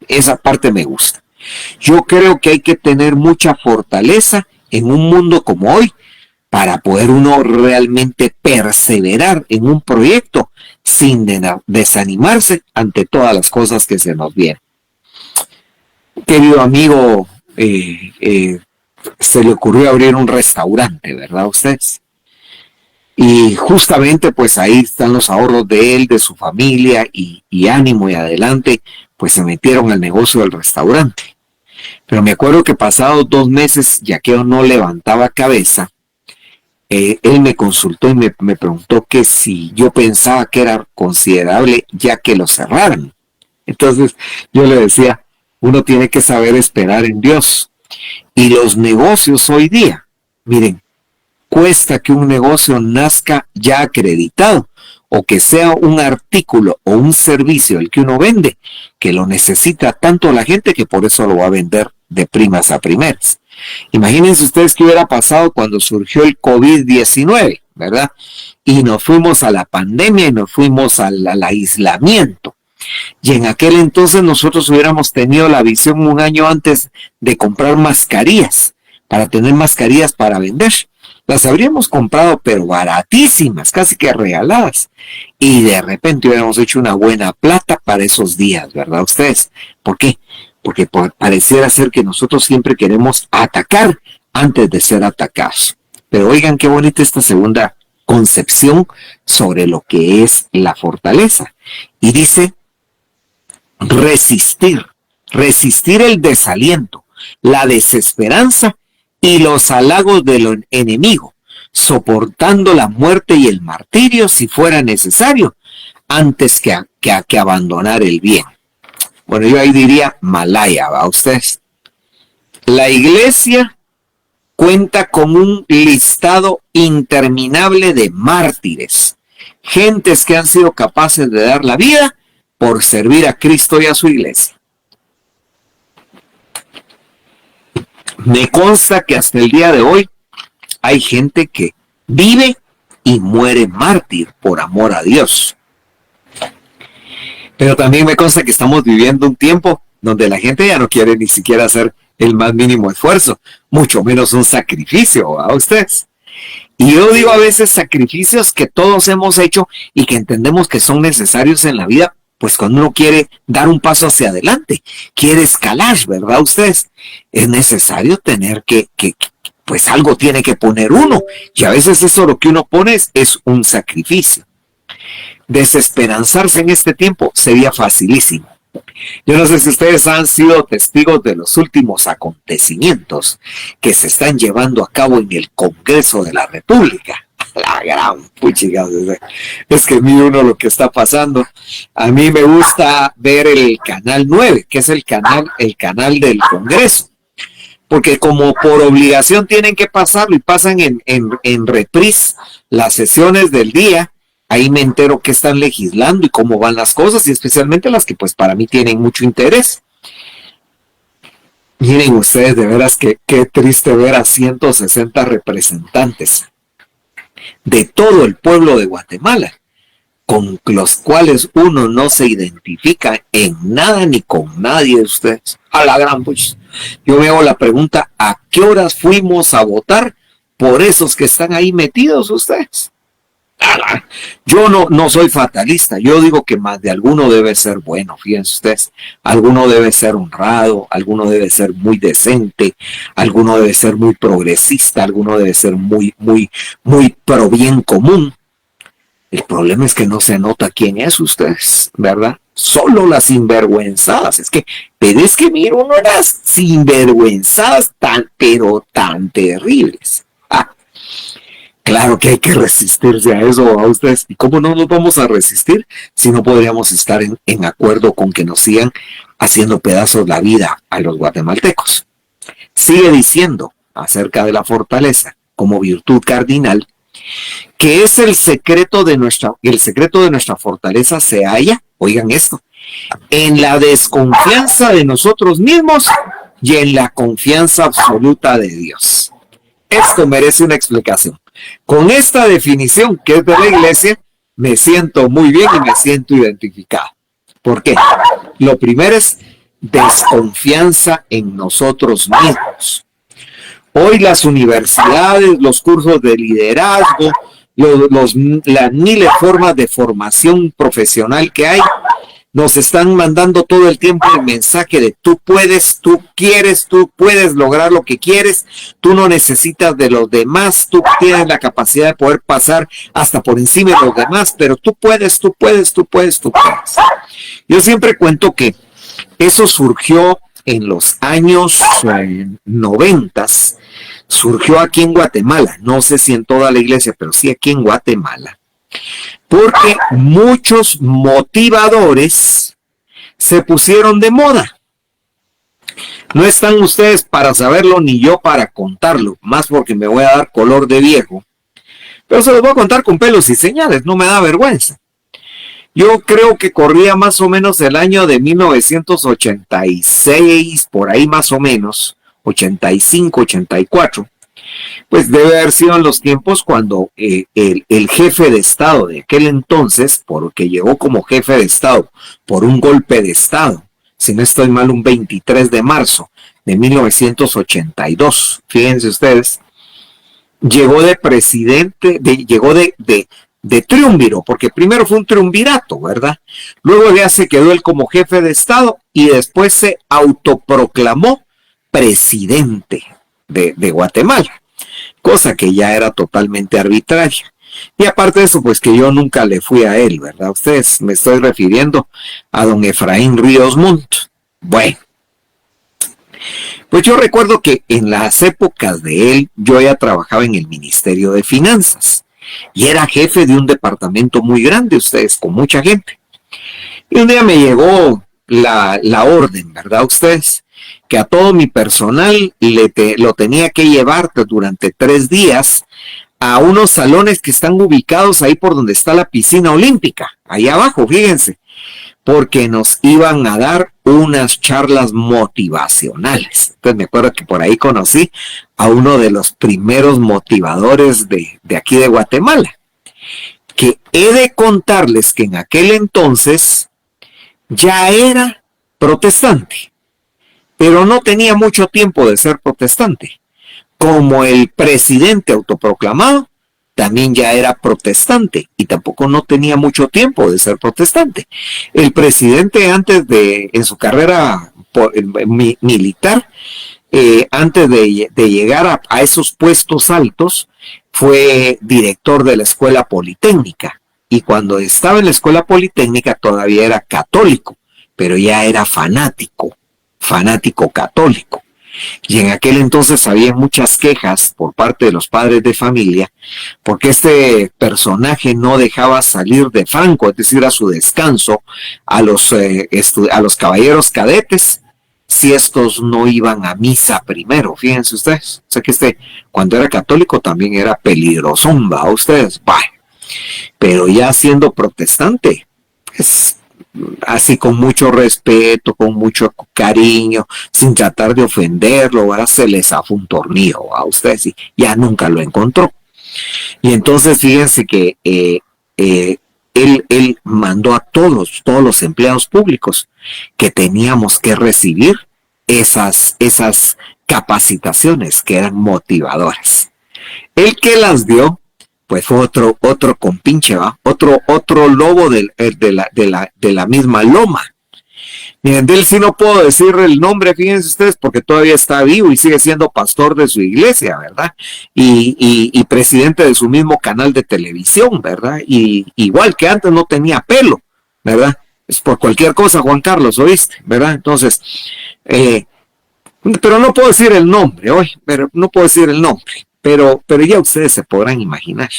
Esa parte me gusta. Yo creo que hay que tener mucha fortaleza en un mundo como hoy para poder uno realmente perseverar en un proyecto sin desanimarse ante todas las cosas que se nos vienen. Querido amigo, se le ocurrió abrir un restaurante, ¿verdad ustedes? Y justamente pues ahí están los ahorros de él, de su familia y ánimo y adelante, pues se metieron al negocio del restaurante. Pero me acuerdo que pasados 2 meses, ya que yo no levantaba cabeza, él me consultó y me preguntó que si yo pensaba que era considerable ya que lo cerraran. Entonces yo le decía, uno tiene que saber esperar en Dios. Y los negocios hoy día, miren, cuesta que un negocio nazca ya acreditado o que sea un artículo o un servicio el que uno vende, que lo necesita tanto la gente que por eso lo va a vender de primas a primeras. Imagínense ustedes qué hubiera pasado cuando surgió el COVID-19, ¿verdad? Y nos fuimos a la pandemia y nos fuimos al aislamiento. Y en aquel entonces nosotros hubiéramos tenido la visión un año antes de comprar mascarillas, para tener mascarillas para vender. Las habríamos comprado, pero baratísimas, casi que regaladas. Y de repente hubiéramos hecho una buena plata para esos días, ¿verdad ustedes? ¿Por qué? Porque pareciera ser que nosotros siempre queremos atacar antes de ser atacados. Pero oigan qué bonita esta segunda concepción sobre lo que es la fortaleza. Y dice, resistir el desaliento, la desesperanza y los halagos del enemigo, soportando la muerte y el martirio si fuera necesario, antes que abandonar el bien. Bueno, yo ahí diría Malaya, ¿va ustedes? La iglesia cuenta con un listado interminable de mártires, gentes que han sido capaces de dar la vida por servir a Cristo y a su iglesia. Me consta que hasta el día de hoy hay gente que vive y muere mártir por amor a Dios. Pero también me consta que estamos viviendo un tiempo donde la gente ya no quiere ni siquiera hacer el más mínimo esfuerzo, mucho menos un sacrificio a ustedes. Y yo digo a veces sacrificios que todos hemos hecho y que entendemos que son necesarios en la vida, pues cuando uno quiere dar un paso hacia adelante, quiere escalar, ¿verdad ustedes? Es necesario tener pues algo tiene que poner uno, y a veces eso lo que uno pone es un sacrificio. Desesperanzarse en este tiempo sería facilísimo. Yo no sé si ustedes han sido testigos de los últimos acontecimientos que se están llevando a cabo en el Congreso de la República. La gran puchiga, es que mire uno lo que está pasando. A mí me gusta ver el Canal 9, que es el canal del Congreso, porque como por obligación tienen que pasarlo y pasan en reprise las sesiones del día. Ahí me entero qué están legislando y cómo van las cosas, y especialmente las que pues para mí tienen mucho interés. Miren ustedes, de veras que qué triste ver a 160 representantes de todo el pueblo de Guatemala, con los cuales uno no se identifica en nada ni con nadie de ustedes. A la gran pucha. Yo me hago la pregunta, ¿a qué horas fuimos a votar por esos que están ahí metidos ustedes? Yo no soy fatalista, yo digo que más de alguno debe ser bueno, fíjense ustedes, alguno debe ser honrado, alguno debe ser muy decente, alguno debe ser muy progresista, alguno debe ser muy pro bien común. El problema es que no se nota quién es ustedes, ¿verdad? Solo las sinvergüenzadas, pero es que miro unas sinvergüenzadas pero tan terribles. Claro que hay que resistirse a eso, a ustedes. ¿Y cómo no nos vamos a resistir si no podríamos estar en acuerdo con que nos sigan haciendo pedazos la vida a los guatemaltecos? Sigue diciendo acerca de la fortaleza como virtud cardinal, que es el secreto de nuestra fortaleza se halla, oigan esto, en la desconfianza de nosotros mismos y en la confianza absoluta de Dios. Esto merece una explicación. Con esta definición que es de la iglesia, me siento muy bien y me siento identificado. ¿Por qué? Lo primero es desconfianza en nosotros mismos. Hoy las universidades, los cursos de liderazgo, las miles formas de formación profesional que hay, nos están mandando todo el tiempo el mensaje de tú puedes, tú quieres, tú puedes lograr lo que quieres, tú no necesitas de los demás, tú tienes la capacidad de poder pasar hasta por encima de los demás, pero tú puedes, tú puedes, tú puedes, tú puedes. Yo siempre cuento que eso surgió en los años 90, surgió aquí en Guatemala, no sé si en toda la iglesia, pero sí aquí en Guatemala. Porque muchos motivadores se pusieron de moda. No están ustedes para saberlo ni yo para contarlo, más porque me voy a dar color de viejo. Pero se los voy a contar con pelos y señales, no me da vergüenza. Yo creo que corría más o menos el año de 1986, por ahí más o menos, 85, 84. Pues debe haber sido en los tiempos cuando el jefe de Estado de aquel entonces, porque llegó como jefe de Estado por un golpe de Estado, si no estoy mal, un 23 de marzo de 1982, fíjense ustedes, llegó de presidente, llegó de triunviro, porque primero fue un triunvirato, ¿verdad? Luego ya se quedó él como jefe de Estado y después se autoproclamó presidente de Guatemala, cosa que ya era totalmente arbitraria. Y aparte de eso, pues que yo nunca le fui a él, ¿verdad? Ustedes, me estoy refiriendo a don Efraín Ríos Montt. Bueno, pues yo recuerdo que en las épocas de él, yo ya trabajaba en el Ministerio de Finanzas y era jefe de un departamento muy grande, ustedes, con mucha gente. Y un día me llegó la orden, ¿verdad? Ustedes, que a todo mi personal lo tenía que llevar durante 3 días a unos salones que están ubicados ahí por donde está la piscina olímpica, ahí abajo, fíjense, porque nos iban a dar unas charlas motivacionales. Entonces me acuerdo que por ahí conocí a uno de los primeros motivadores de aquí de Guatemala, que he de contarles que en aquel entonces ya era protestante, pero no tenía mucho tiempo de ser protestante. Como el presidente autoproclamado, también ya era protestante y tampoco no tenía mucho tiempo de ser protestante. El presidente en su carrera militar, antes de llegar a esos puestos altos, fue director de la Escuela Politécnica. Y cuando estaba en la Escuela Politécnica todavía era católico, pero ya era fanático católico. Y en aquel entonces había muchas quejas por parte de los padres de familia, porque este personaje no dejaba salir de Franco, es decir, a su descanso, a los caballeros cadetes, si estos no iban a misa primero. Fíjense ustedes, o sea que cuando era católico también era peligrosón, ¿va? Ustedes, va. Pero ya siendo protestante, pues así con mucho respeto, con mucho cariño, sin tratar de ofenderlo, ahora se les zafó un tornillo a ustedes y ya nunca lo encontró. Y entonces fíjense que él mandó a todos los empleados públicos que teníamos que recibir esas capacitaciones que eran motivadoras. El que las dio, pues fue otro compinche, ¿va? Otro lobo de la misma loma. Miren, de él sí no puedo decir el nombre, fíjense ustedes, porque todavía está vivo y sigue siendo pastor de su iglesia, ¿verdad? Y presidente de su mismo canal de televisión, ¿verdad? Y igual que antes no tenía pelo, ¿verdad? Es por cualquier cosa, Juan Carlos, ¿oíste? ¿Verdad? Entonces, pero no puedo decir el nombre hoy, pero ya ustedes se podrán imaginar.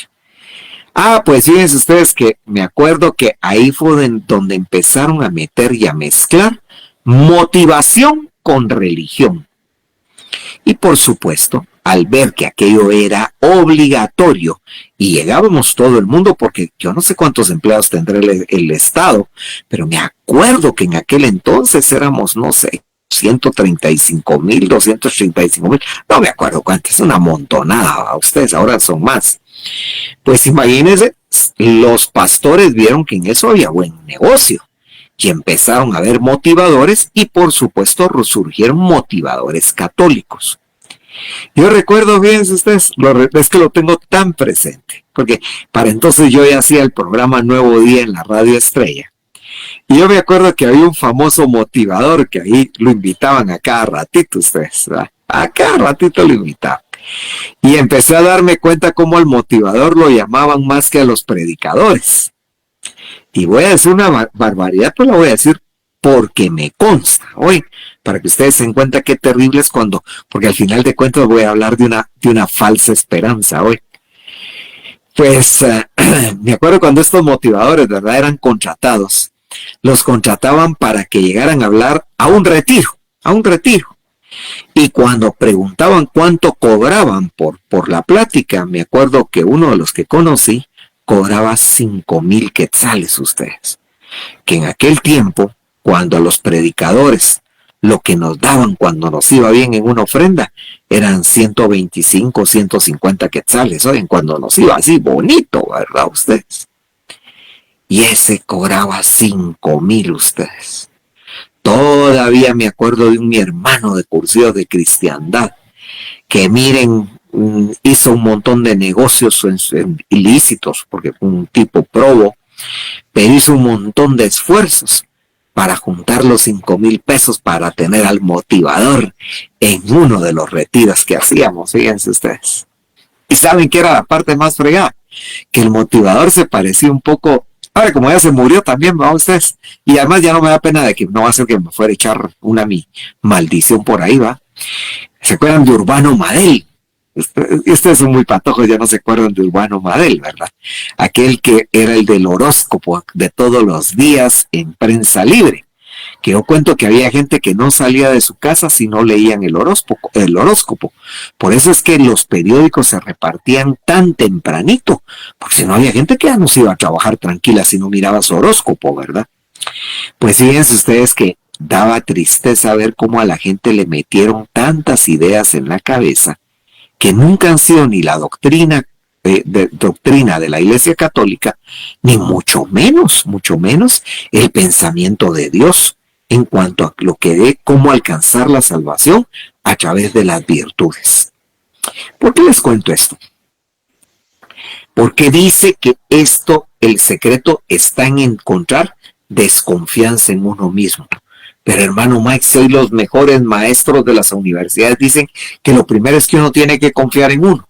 Pues fíjense ustedes que me acuerdo que ahí fue donde empezaron a meter y a mezclar motivación con religión. Y por supuesto, al ver que aquello era obligatorio y llegábamos todo el mundo, porque yo no sé cuántos empleados tendrá el Estado, pero me acuerdo que en aquel entonces éramos, no sé, 135,000, 235,000, no me acuerdo cuántas, una montonada, ustedes ahora son más. Pues imagínense, los pastores vieron que en eso había buen negocio y empezaron a haber motivadores y por supuesto surgieron motivadores católicos. Yo recuerdo, fíjense ustedes, es que lo tengo tan presente, porque para entonces yo ya hacía el programa Nuevo Día en la Radio Estrella. Y yo me acuerdo que había un famoso motivador que ahí lo invitaban a cada ratito ustedes, ¿verdad? A cada ratito lo invitaban. Y empecé a darme cuenta cómo al motivador lo llamaban más que a los predicadores. Y voy a decir una barbaridad, pero la voy a decir porque me consta, hoy, para que ustedes se den cuenta qué terrible es porque al final de cuentas voy a hablar de una falsa esperanza hoy. Pues me acuerdo cuando estos motivadores, ¿verdad?, eran contratados. Los contrataban para que llegaran a hablar a un retiro. Y cuando preguntaban cuánto cobraban por la plática, me acuerdo que uno de los que conocí cobraba 5,000 quetzales ustedes. Que en aquel tiempo, cuando a los predicadores lo que nos daban cuando nos iba bien en una ofrenda eran 125, 150 quetzales, oigan, cuando nos iba así bonito, ¿verdad ustedes? Y ese cobraba 5,000 ustedes. Todavía me acuerdo de mi hermano de cursillos de cristiandad, que miren, hizo un montón de negocios ilícitos, porque fue un tipo probo, pero hizo un montón de esfuerzos para juntar los 5,000 pesos para tener al motivador en uno de los retiros que hacíamos, fíjense ustedes. ¿Y saben qué era la parte más fregada? Que el motivador se parecía un poco, ahora como ya se murió también, ¿va ustedes? Y además ya no me da pena de que no va a ser que me fuera a echar mi maldición por ahí, ¿va? ¿Se acuerdan de Urbano Madel? Ustedes son muy patojos, ya no se acuerdan de Urbano Madel, ¿verdad? Aquel que era el del horóscopo de todos los días en Prensa Libre. Que yo cuento que había gente que no salía de su casa si no leían el horóscopo. Por eso es que los periódicos se repartían tan tempranito, porque si no había gente que ya no se iba a trabajar tranquila si no miraba su horóscopo, ¿verdad? Pues fíjense ustedes que daba tristeza ver cómo a la gente le metieron tantas ideas en la cabeza que nunca han sido ni la doctrina de la Iglesia Católica, ni mucho menos el pensamiento de Dios en cuanto a lo que de cómo alcanzar la salvación a través de las virtudes. ¿Por qué les cuento esto? Porque dice que el secreto está en encontrar desconfianza en uno mismo. Pero hermano Mike, si hoy los mejores maestros de las universidades dicen que lo primero es que uno tiene que confiar en uno.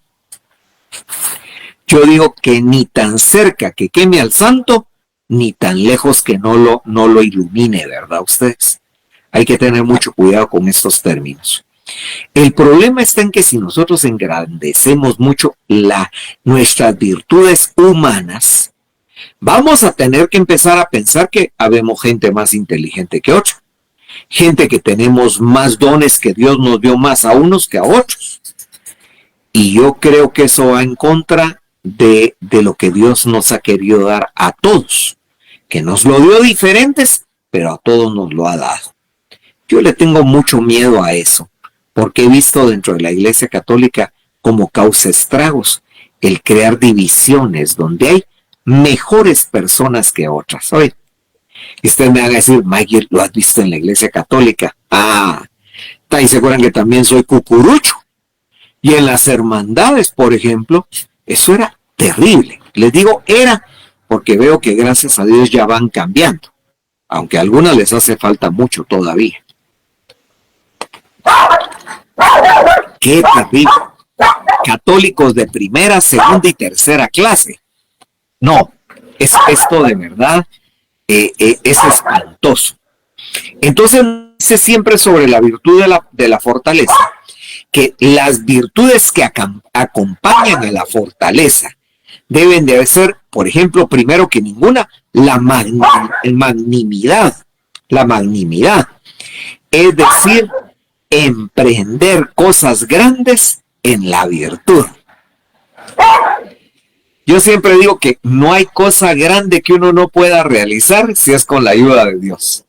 Yo digo que ni tan cerca que queme al santo, ni tan lejos que no lo ilumine, ¿verdad ustedes? Hay que tener mucho cuidado con estos términos. El problema está en que si nosotros engrandecemos mucho nuestras virtudes humanas, vamos a tener que empezar a pensar que habemos gente más inteligente que otra. Gente que tenemos más dones, que Dios nos dio más a unos que a otros. Y yo creo que eso va en contra de lo que Dios nos ha querido dar a todos. Que nos lo dio diferentes, pero a todos nos lo ha dado. Yo le tengo mucho miedo a eso, porque he visto dentro de la Iglesia Católica como causa estragos el crear divisiones donde hay mejores personas que otras. Oye, y ustedes me van a decir, Mike, ¿lo has visto en la Iglesia Católica? ¿Y se acuerdan que también soy cucurucho? Y en las hermandades, por ejemplo, eso era terrible. Les digo era porque veo que gracias a Dios ya van cambiando, aunque a algunas les hace falta mucho todavía. ¡Qué terrible! Católicos de primera, segunda y tercera clase. No, esto de verdad es espantoso. Entonces dice siempre sobre la virtud de la fortaleza, que las virtudes que acompañan a la fortaleza deben de ser, por ejemplo, primero que ninguna, la magnanimidad. La magnanimidad, es decir, emprender cosas grandes en la virtud. Yo siempre digo que no hay cosa grande que uno no pueda realizar si es con la ayuda de Dios.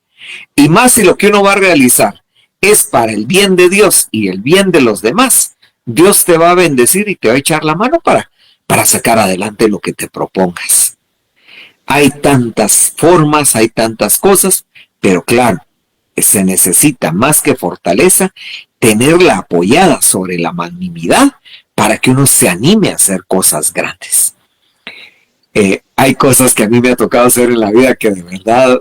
Y más si lo que uno va a realizar es para el bien de Dios y el bien de los demás, Dios te va a bendecir y te va a echar la mano para sacar adelante lo que te propongas. Hay tantas formas, hay tantas cosas, pero claro, se necesita más que fortaleza, tenerla apoyada sobre la magnanimidad para que uno se anime a hacer cosas grandes. Hay cosas que a mí me ha tocado hacer en la vida que de verdad,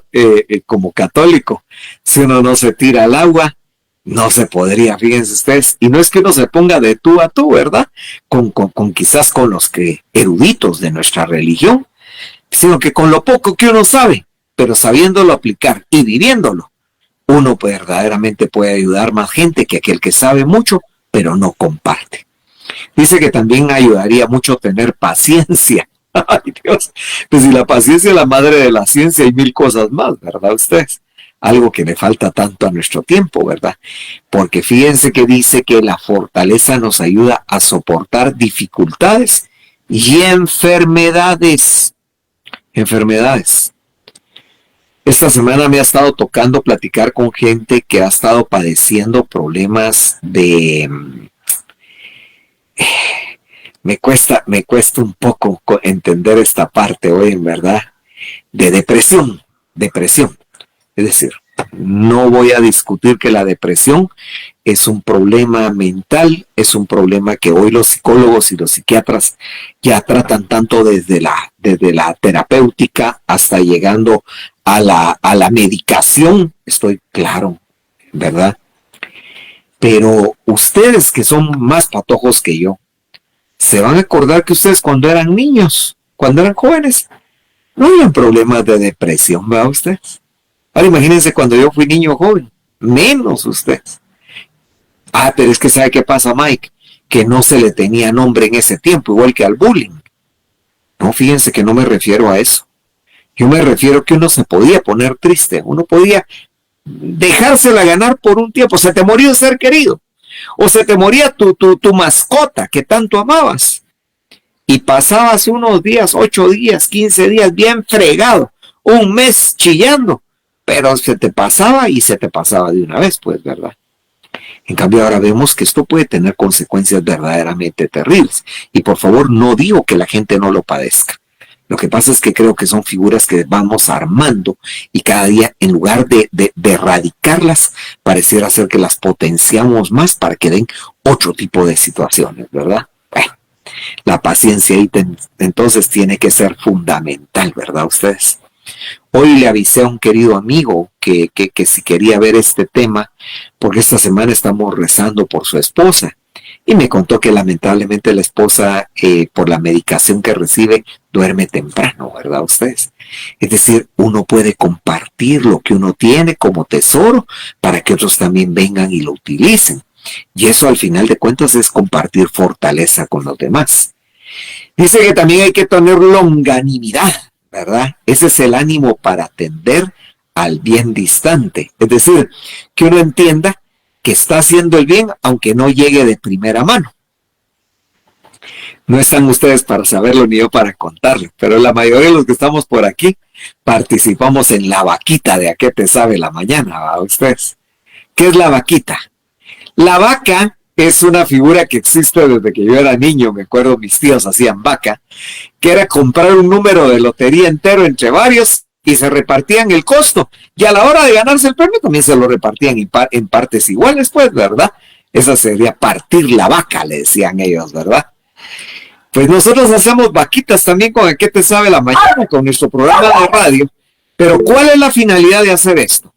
como católico, si uno no se tira al agua, no se podría, fíjense ustedes. Y no es que uno se ponga de tú a tú, ¿verdad? Quizás con los que eruditos de nuestra religión, sino que con lo poco que uno sabe, pero sabiéndolo aplicar y viviéndolo, uno verdaderamente puede ayudar más gente que aquel que sabe mucho, pero no comparte. Dice que también ayudaría mucho tener paciencia. Ay, Dios, pues si la paciencia es la madre de la ciencia, hay mil cosas más, ¿verdad ustedes? Algo que le falta tanto a nuestro tiempo, ¿verdad? Porque fíjense que dice que la fortaleza nos ayuda a soportar dificultades y enfermedades. Esta semana me ha estado tocando platicar con gente que ha estado padeciendo problemas de... Me cuesta un poco entender esta parte hoy, en verdad, de depresión. Es decir, no voy a discutir que la depresión es un problema mental, es un problema que hoy los psicólogos y los psiquiatras ya tratan tanto desde la terapéutica hasta llegando a la medicación, estoy claro, ¿verdad? Pero ustedes que son más patojos que yo, se van a acordar que ustedes cuando eran niños, cuando eran jóvenes, no habían problemas de depresión, ¿verdad ustedes? Ahora imagínense cuando yo fui niño joven, menos ustedes. Pero es que ¿sabe qué pasa, Mike? Que no se le tenía nombre en ese tiempo, igual que al bullying. No, fíjense que no me refiero a eso. Yo me refiero que uno se podía poner triste, uno podía dejársela ganar por un tiempo. Se te moría un ser querido, o se te moría tu mascota que tanto amabas, y pasabas unos días, 8 días, 15 días bien fregado, un mes chillando, pero se te pasaba y se te pasaba de una vez, pues, ¿verdad? En cambio ahora vemos que esto puede tener consecuencias verdaderamente terribles, y por favor no digo que la gente no lo padezca. Lo que pasa es que creo que son figuras que vamos armando y cada día, en lugar de erradicarlas, pareciera ser que las potenciamos más para que den otro tipo de situaciones, ¿verdad? Bueno, la paciencia ahí entonces tiene que ser fundamental, ¿verdad ustedes? Hoy le avisé a un querido amigo que si quería ver este tema, porque esta semana estamos rezando por su esposa. Y me contó que lamentablemente la esposa, por la medicación que recibe, duerme temprano, ¿verdad ustedes? Es decir, uno puede compartir lo que uno tiene como tesoro para que otros también vengan y lo utilicen. Y eso al final de cuentas es compartir fortaleza con los demás. Dice que también hay que tener longanimidad, ¿verdad? Ese es el ánimo para atender al bien distante. Es decir, que uno entienda que está haciendo el bien aunque no llegue de primera mano. No están ustedes para saberlo ni yo para contarlo, pero la mayoría de los que estamos por aquí participamos en la vaquita de A qué te sabe la mañana, ¿va ustedes? ¿Qué es la vaquita? La vaca es una figura que existe desde que yo era niño, me acuerdo mis tíos hacían vaca, que era comprar un número de lotería entero entre varios y se repartían el costo. Y a la hora de ganarse el premio también se lo repartían en partes iguales, pues, ¿verdad? Esa sería partir la vaca, le decían ellos, ¿verdad? Pues nosotros hacemos vaquitas también con A qué te sabe la mañana, con nuestro programa de radio. Pero ¿cuál es la finalidad de hacer esto?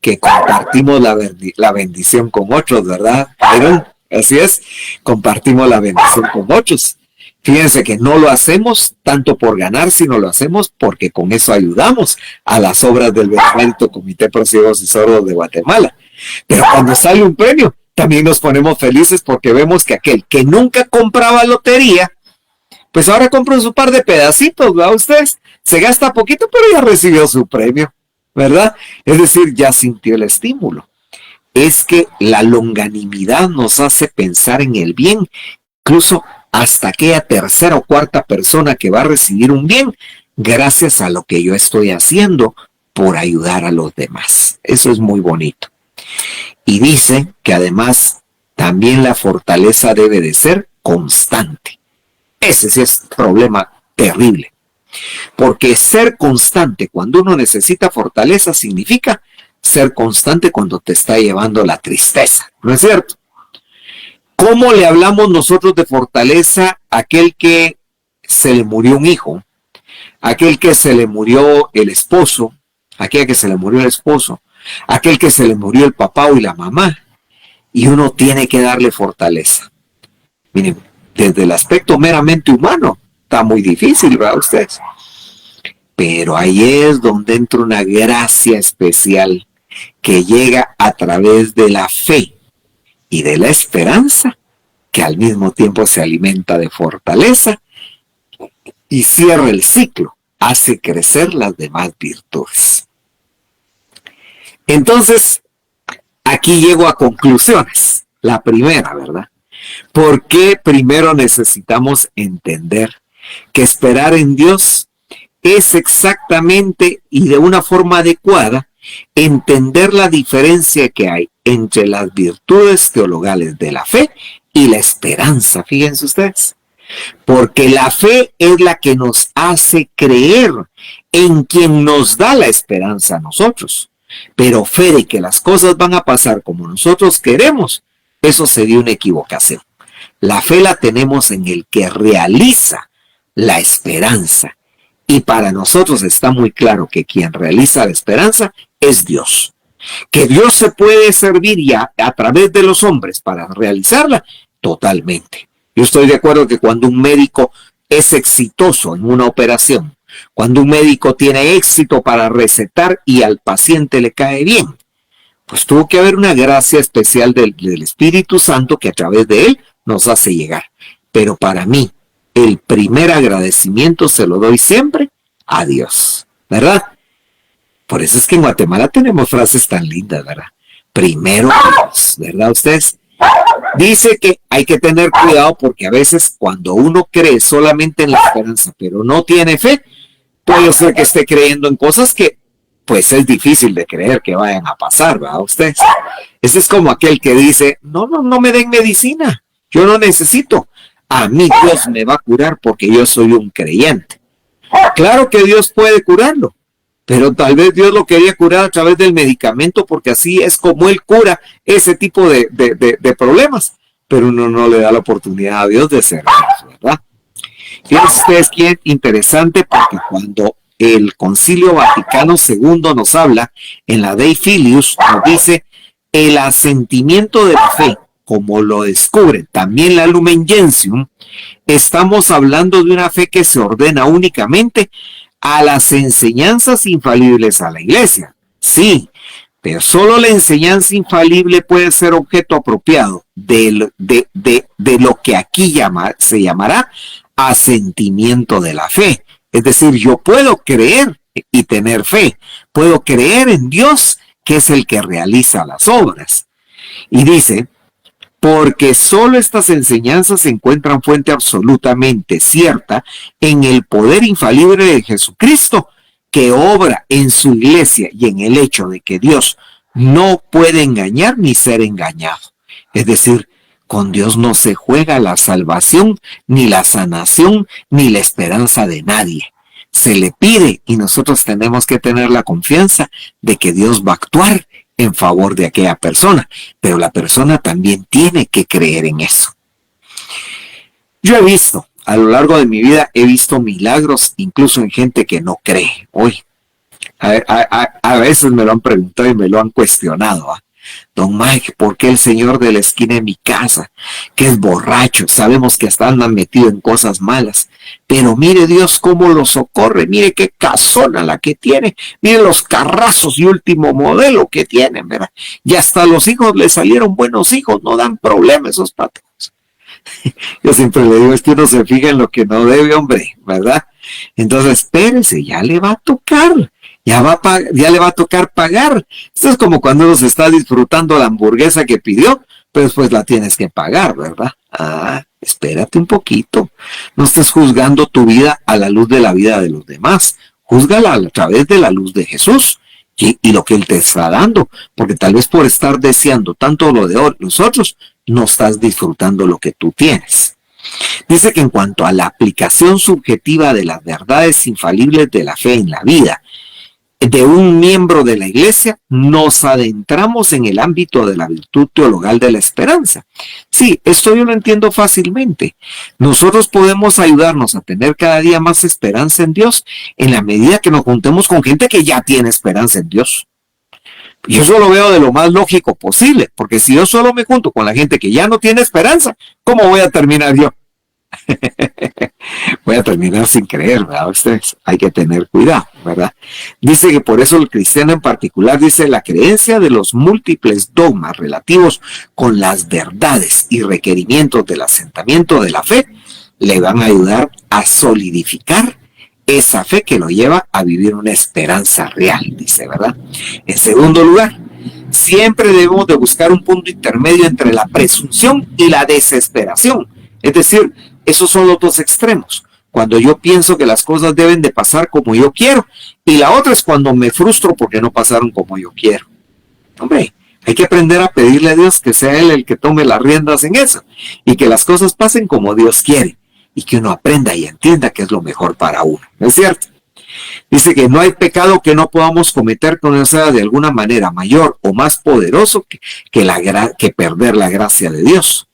Que compartimos la bendición con otros, ¿verdad? ¿Vieron? Así es, compartimos la bendición con otros. Fíjense que no lo hacemos tanto por ganar, sino lo hacemos porque con eso ayudamos a las obras del Benemérito Comité Pro Ciegos y Sordos de Guatemala. Pero cuando sale un premio, también nos ponemos felices porque vemos que aquel que nunca compraba lotería, pues ahora compra su par de pedacitos, ¿verdad ustedes? Se gasta poquito, pero ya recibió su premio, ¿verdad? Es decir, ya sintió el estímulo. Es que la longanimidad nos hace pensar en el bien, incluso hasta aquella tercera o cuarta persona que va a recibir un bien gracias a lo que yo estoy haciendo por ayudar a los demás. Eso es muy bonito. Y dice que además también la fortaleza debe de ser constante. Ese sí es un problema terrible. Porque ser constante cuando uno necesita fortaleza significa ser constante cuando te está llevando la tristeza, ¿no es cierto? ¿Cómo le hablamos nosotros de fortaleza a aquel que se le murió un hijo, aquel que se le murió el esposo, aquella que se le murió el esposo, aquel que se le murió el papá o la mamá? Y uno tiene que darle fortaleza. Miren, desde el aspecto meramente humano, está muy difícil, ¿verdad ustedes? Pero ahí es donde entra una gracia especial que llega a través de la fe y de la esperanza, que al mismo tiempo se alimenta de fortaleza y cierra el ciclo, hace crecer las demás virtudes. Entonces, aquí llego a conclusiones. La primera, ¿verdad? ¿Por qué primero necesitamos entender que esperar en Dios es exactamente y de una forma adecuada entender la diferencia que hay entre las virtudes teologales de la fe y la esperanza? Fíjense ustedes. Porque la fe es la que nos hace creer en quien nos da la esperanza a nosotros. Pero fe de que las cosas van a pasar como nosotros queremos, eso sería una equivocación. La fe la tenemos en el que realiza la esperanza. Y para nosotros está muy claro que quien realiza la esperanza es Dios. Que Dios se puede servir ya a través de los hombres para realizarla, totalmente. Yo estoy de acuerdo que cuando un médico es exitoso en una operación, cuando un médico tiene éxito para recetar y al paciente le cae bien, pues tuvo que haber una gracia especial del Espíritu Santo que a través de él nos hace llegar. Pero para mí, el primer agradecimiento se lo doy siempre a Dios, ¿verdad? Por eso es que en Guatemala tenemos frases tan lindas, ¿verdad? Primero Dios, ¿verdad ustedes? Dice que hay que tener cuidado porque a veces cuando uno cree solamente en la esperanza, pero no tiene fe, puede ser que esté creyendo en cosas que pues es difícil de creer que vayan a pasar, ¿verdad ustedes? Ese es como aquel que dice, no me den medicina, yo no necesito. A mí Dios me va a curar porque yo soy un creyente. Claro que Dios puede curarlo, pero tal vez Dios lo quería curar a través del medicamento porque así es como Él cura ese tipo de problemas. Pero uno no le da la oportunidad a Dios de ser Dios, ¿verdad? Fíjense ustedes qué interesante, porque cuando el Concilio Vaticano II nos habla en la Dei Filius, nos dice el asentimiento de la fe, como lo descubre también la Lumen Gentium, estamos hablando de una fe que se ordena únicamente a las enseñanzas infalibles a la Iglesia. Sí, pero solo la enseñanza infalible puede ser objeto apropiado de lo que aquí se llamará asentimiento de la fe. Es decir, yo puedo creer y tener fe, puedo creer en Dios, que es el que realiza las obras. Y dice, porque solo estas enseñanzas encuentran fuente absolutamente cierta en el poder infalible de Jesucristo, que obra en su iglesia y en el hecho de que Dios no puede engañar ni ser engañado. Es decir, con Dios no se juega la salvación, ni la sanación, ni la esperanza de nadie. Se le pide y nosotros tenemos que tener la confianza de que Dios va a actuar en favor de aquella persona, pero la persona también tiene que creer en eso. Yo he visto, a lo largo de mi vida, he visto milagros incluso en gente que no cree. Hoy, a veces me lo han preguntado y me lo han cuestionado. Don Mike, ¿por qué el señor de la esquina de mi casa, que es borracho, sabemos que hasta andan metido en cosas malas, pero mire Dios cómo lo socorre, mire qué casona la que tiene, mire los carrazos y último modelo que tienen, ¿verdad? Y hasta los hijos le salieron buenos hijos, no dan problema esos patrones. Yo siempre le digo, es que uno se fija en lo que no debe, hombre, ¿verdad? Entonces, espérese, ya le va a tocar. Ya le va a tocar pagar. Esto es como cuando uno se está disfrutando la hamburguesa que pidió, pero después la tienes que pagar, ¿verdad? Espérate un poquito. No estés juzgando tu vida a la luz de la vida de los demás. Júzgala a través de la luz de Jesús y lo que Él te está dando, porque tal vez por estar deseando tanto lo de los otros, no estás disfrutando lo que tú tienes. Dice que en cuanto a la aplicación subjetiva de las verdades infalibles de la fe en la vida, de un miembro de la iglesia, nos adentramos en el ámbito de la virtud teologal de la esperanza. Sí, esto yo lo entiendo fácilmente. Nosotros podemos ayudarnos a tener cada día más esperanza en Dios en la medida que nos juntemos con gente que ya tiene esperanza en Dios. Y eso lo veo de lo más lógico posible, porque si yo solo me junto con la gente que ya no tiene esperanza, ¿cómo voy a terminar yo? Voy a terminar sin creer, ¿verdad? Ustedes hay que tener cuidado, ¿verdad? Dice que por eso el cristiano en particular dice la creencia de los múltiples dogmas relativos con las verdades y requerimientos del asentamiento de la fe le van a ayudar a solidificar esa fe que lo lleva a vivir una esperanza real, dice, ¿verdad? En segundo lugar, siempre debemos de buscar un punto intermedio entre la presunción y la desesperación. Es decir, esos son los dos extremos. Cuando yo pienso que las cosas deben de pasar como yo quiero, y la otra es cuando me frustro porque no pasaron como yo quiero. Hombre, hay que aprender a pedirle a Dios que sea Él el que tome las riendas en eso, y que las cosas pasen como Dios quiere, y que uno aprenda y entienda que es lo mejor para uno. ¿No es cierto? Dice que no hay pecado que no podamos cometer que no sea de alguna manera mayor o más poderoso que perder la gracia de Dios.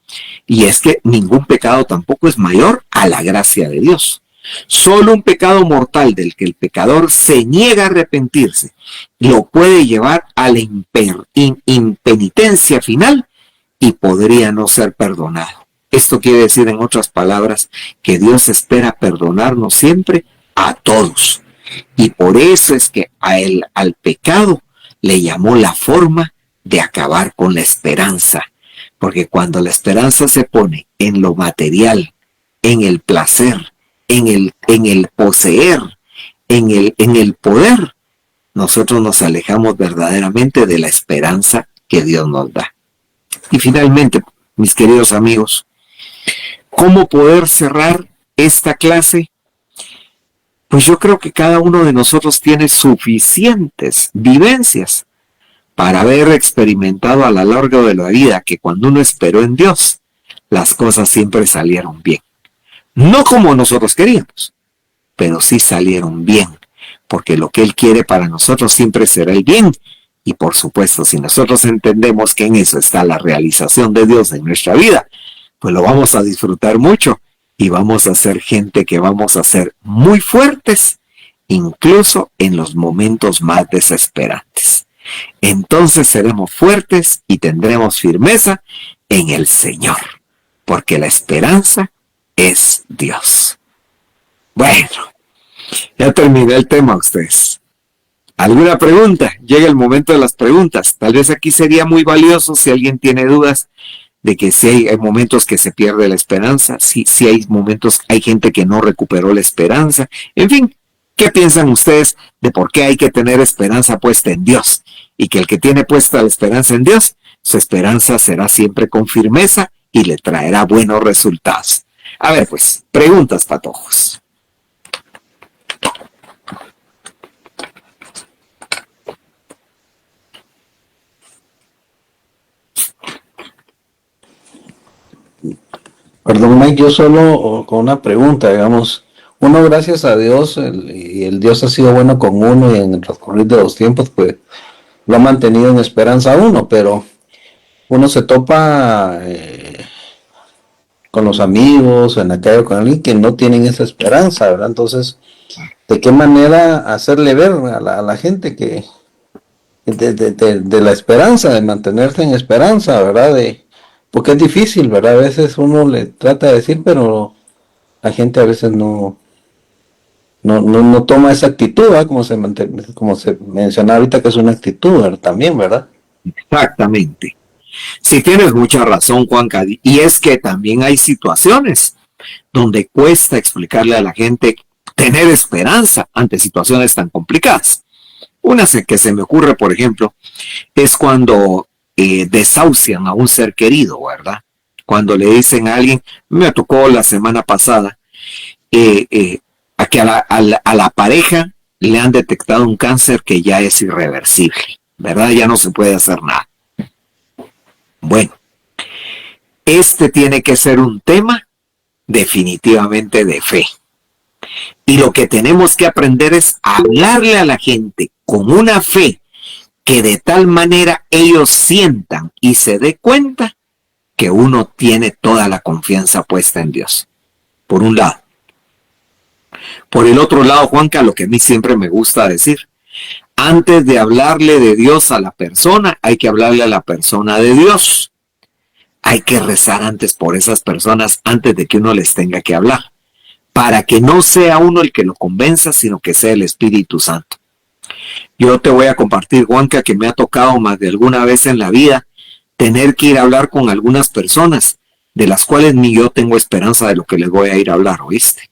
Y es que ningún pecado tampoco es mayor a la gracia de Dios. Solo un pecado mortal del que el pecador se niega a arrepentirse lo puede llevar a la impenitencia final y podría no ser perdonado. Esto quiere decir, en otras palabras, que Dios espera perdonarnos siempre a todos. Y por eso es que al pecado le llamó la forma de acabar con la esperanza. Porque cuando la esperanza se pone en lo material, en el placer, en el poseer, en el poder, nosotros nos alejamos verdaderamente de la esperanza que Dios nos da. Y finalmente, mis queridos amigos, ¿cómo poder cerrar esta clase? Pues yo creo que cada uno de nosotros tiene suficientes vivencias para haber experimentado a lo largo de la vida que cuando uno esperó en Dios, las cosas siempre salieron bien. No como nosotros queríamos, pero sí salieron bien, porque lo que Él quiere para nosotros siempre será el bien. Y por supuesto, si nosotros entendemos que en eso está la realización de Dios en nuestra vida, pues lo vamos a disfrutar mucho y vamos a ser gente que vamos a ser muy fuertes, incluso en los momentos más desesperantes. Entonces seremos fuertes y tendremos firmeza en el Señor, porque la esperanza es Dios. Bueno, ya terminé el tema, ustedes. ¿Alguna pregunta? Llega el momento de las preguntas. Tal vez aquí sería muy valioso si alguien tiene dudas de que si hay momentos que se pierde la esperanza, si hay momentos, hay gente que no recuperó la esperanza. En fin, ¿qué piensan ustedes de por qué hay que tener esperanza puesta en Dios? Y que el que tiene puesta la esperanza en Dios, su esperanza será siempre con firmeza y le traerá buenos resultados. A ver, pues, preguntas, patojos. Perdón, Mike, yo solo con una pregunta, digamos, uno gracias a Dios, y el Dios ha sido bueno con uno y en el transcurrir de los tiempos, pues lo ha mantenido en esperanza a uno, pero uno se topa con los amigos, en la calle con alguien que no tienen esa esperanza, ¿verdad? Entonces, ¿de qué manera hacerle ver a la gente que de la esperanza, de mantenerse en esperanza, ¿verdad? Porque es difícil, ¿verdad? A veces uno le trata de decir, pero la gente a veces no toma esa actitud, ¿verdad? Como se menciona ahorita, que es una actitud, ¿verdad? También, ¿verdad? Exactamente. Sí, tienes mucha razón, Juanca. Y es que también hay situaciones donde cuesta explicarle a la gente tener esperanza ante situaciones tan complicadas. Una que se me ocurre, por ejemplo, es cuando desahucian a un ser querido, ¿verdad? Cuando le dicen a alguien, me tocó la semana pasada, a que a la pareja le han detectado un cáncer que ya es irreversible, ¿verdad? Ya no se puede hacer nada. Bueno, este tiene que ser un tema definitivamente de fe. Y lo que tenemos que aprender es hablarle a la gente con una fe que de tal manera ellos sientan y se dé cuenta que uno tiene toda la confianza puesta en Dios. Por un lado. Por el otro lado, Juanca, lo que a mí siempre me gusta decir, antes de hablarle de Dios a la persona, hay que hablarle a la persona de Dios. Hay que rezar antes por esas personas antes de que uno les tenga que hablar, para que no sea uno el que lo convenza, sino que sea el Espíritu Santo. Yo te voy a compartir, Juanca, que me ha tocado más de alguna vez en la vida tener que ir a hablar con algunas personas, de las cuales ni yo tengo esperanza de lo que les voy a ir a hablar, ¿oíste?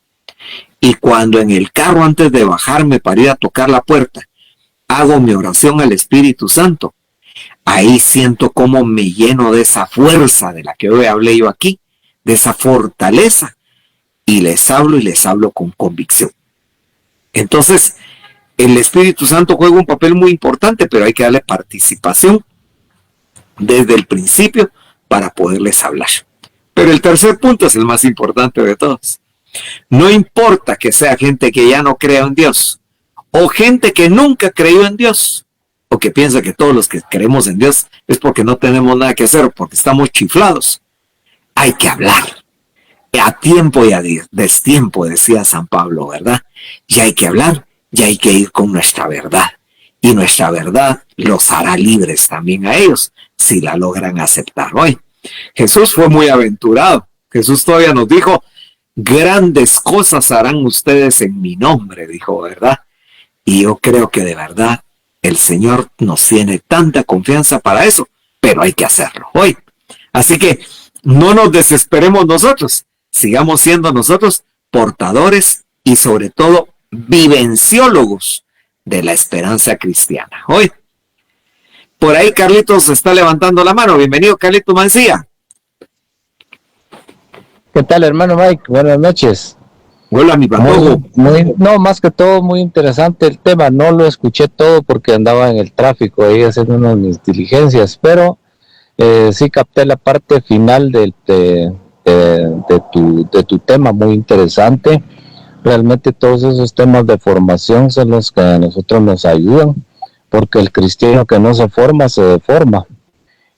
Y cuando en el carro, antes de bajarme para ir a tocar la puerta, hago mi oración al Espíritu Santo, ahí siento cómo me lleno de esa fuerza de la que hoy hablé yo aquí, de esa fortaleza, y les hablo con convicción. Entonces, el Espíritu Santo juega un papel muy importante, pero hay que darle participación desde el principio para poderles hablar. Pero el tercer punto es el más importante de todos. No importa que sea gente que ya no crea en Dios, o gente que nunca creyó en Dios, o que piensa que todos los que creemos en Dios es porque no tenemos nada que hacer, porque estamos chiflados. Hay que hablar. A tiempo y a destiempo, decía San Pablo, ¿verdad? Ya hay que hablar, ya hay que ir con nuestra verdad. Y nuestra verdad los hará libres también a ellos, si la logran aceptar hoy. Jesús fue muy aventurado. Jesús todavía nos dijo, grandes cosas harán ustedes en mi nombre, dijo, ¿verdad? Y yo creo que de verdad el Señor nos tiene tanta confianza para eso, pero hay que hacerlo hoy. Así que no nos desesperemos nosotros, sigamos siendo nosotros portadores y sobre todo vivenciólogos de la esperanza cristiana. Hoy, por ahí Carlitos está levantando la mano. Bienvenido, Carlitos Mancilla. ¿Qué tal, hermano Mike? Buenas noches. Hola, mi patojo. No, más que todo, muy interesante el tema. No lo escuché todo porque andaba en el tráfico ahí haciendo unas de mis diligencias, pero sí capté la parte final de tu tema, muy interesante. Realmente todos esos temas de formación son los que a nosotros nos ayudan, porque el cristiano que no se forma, se deforma.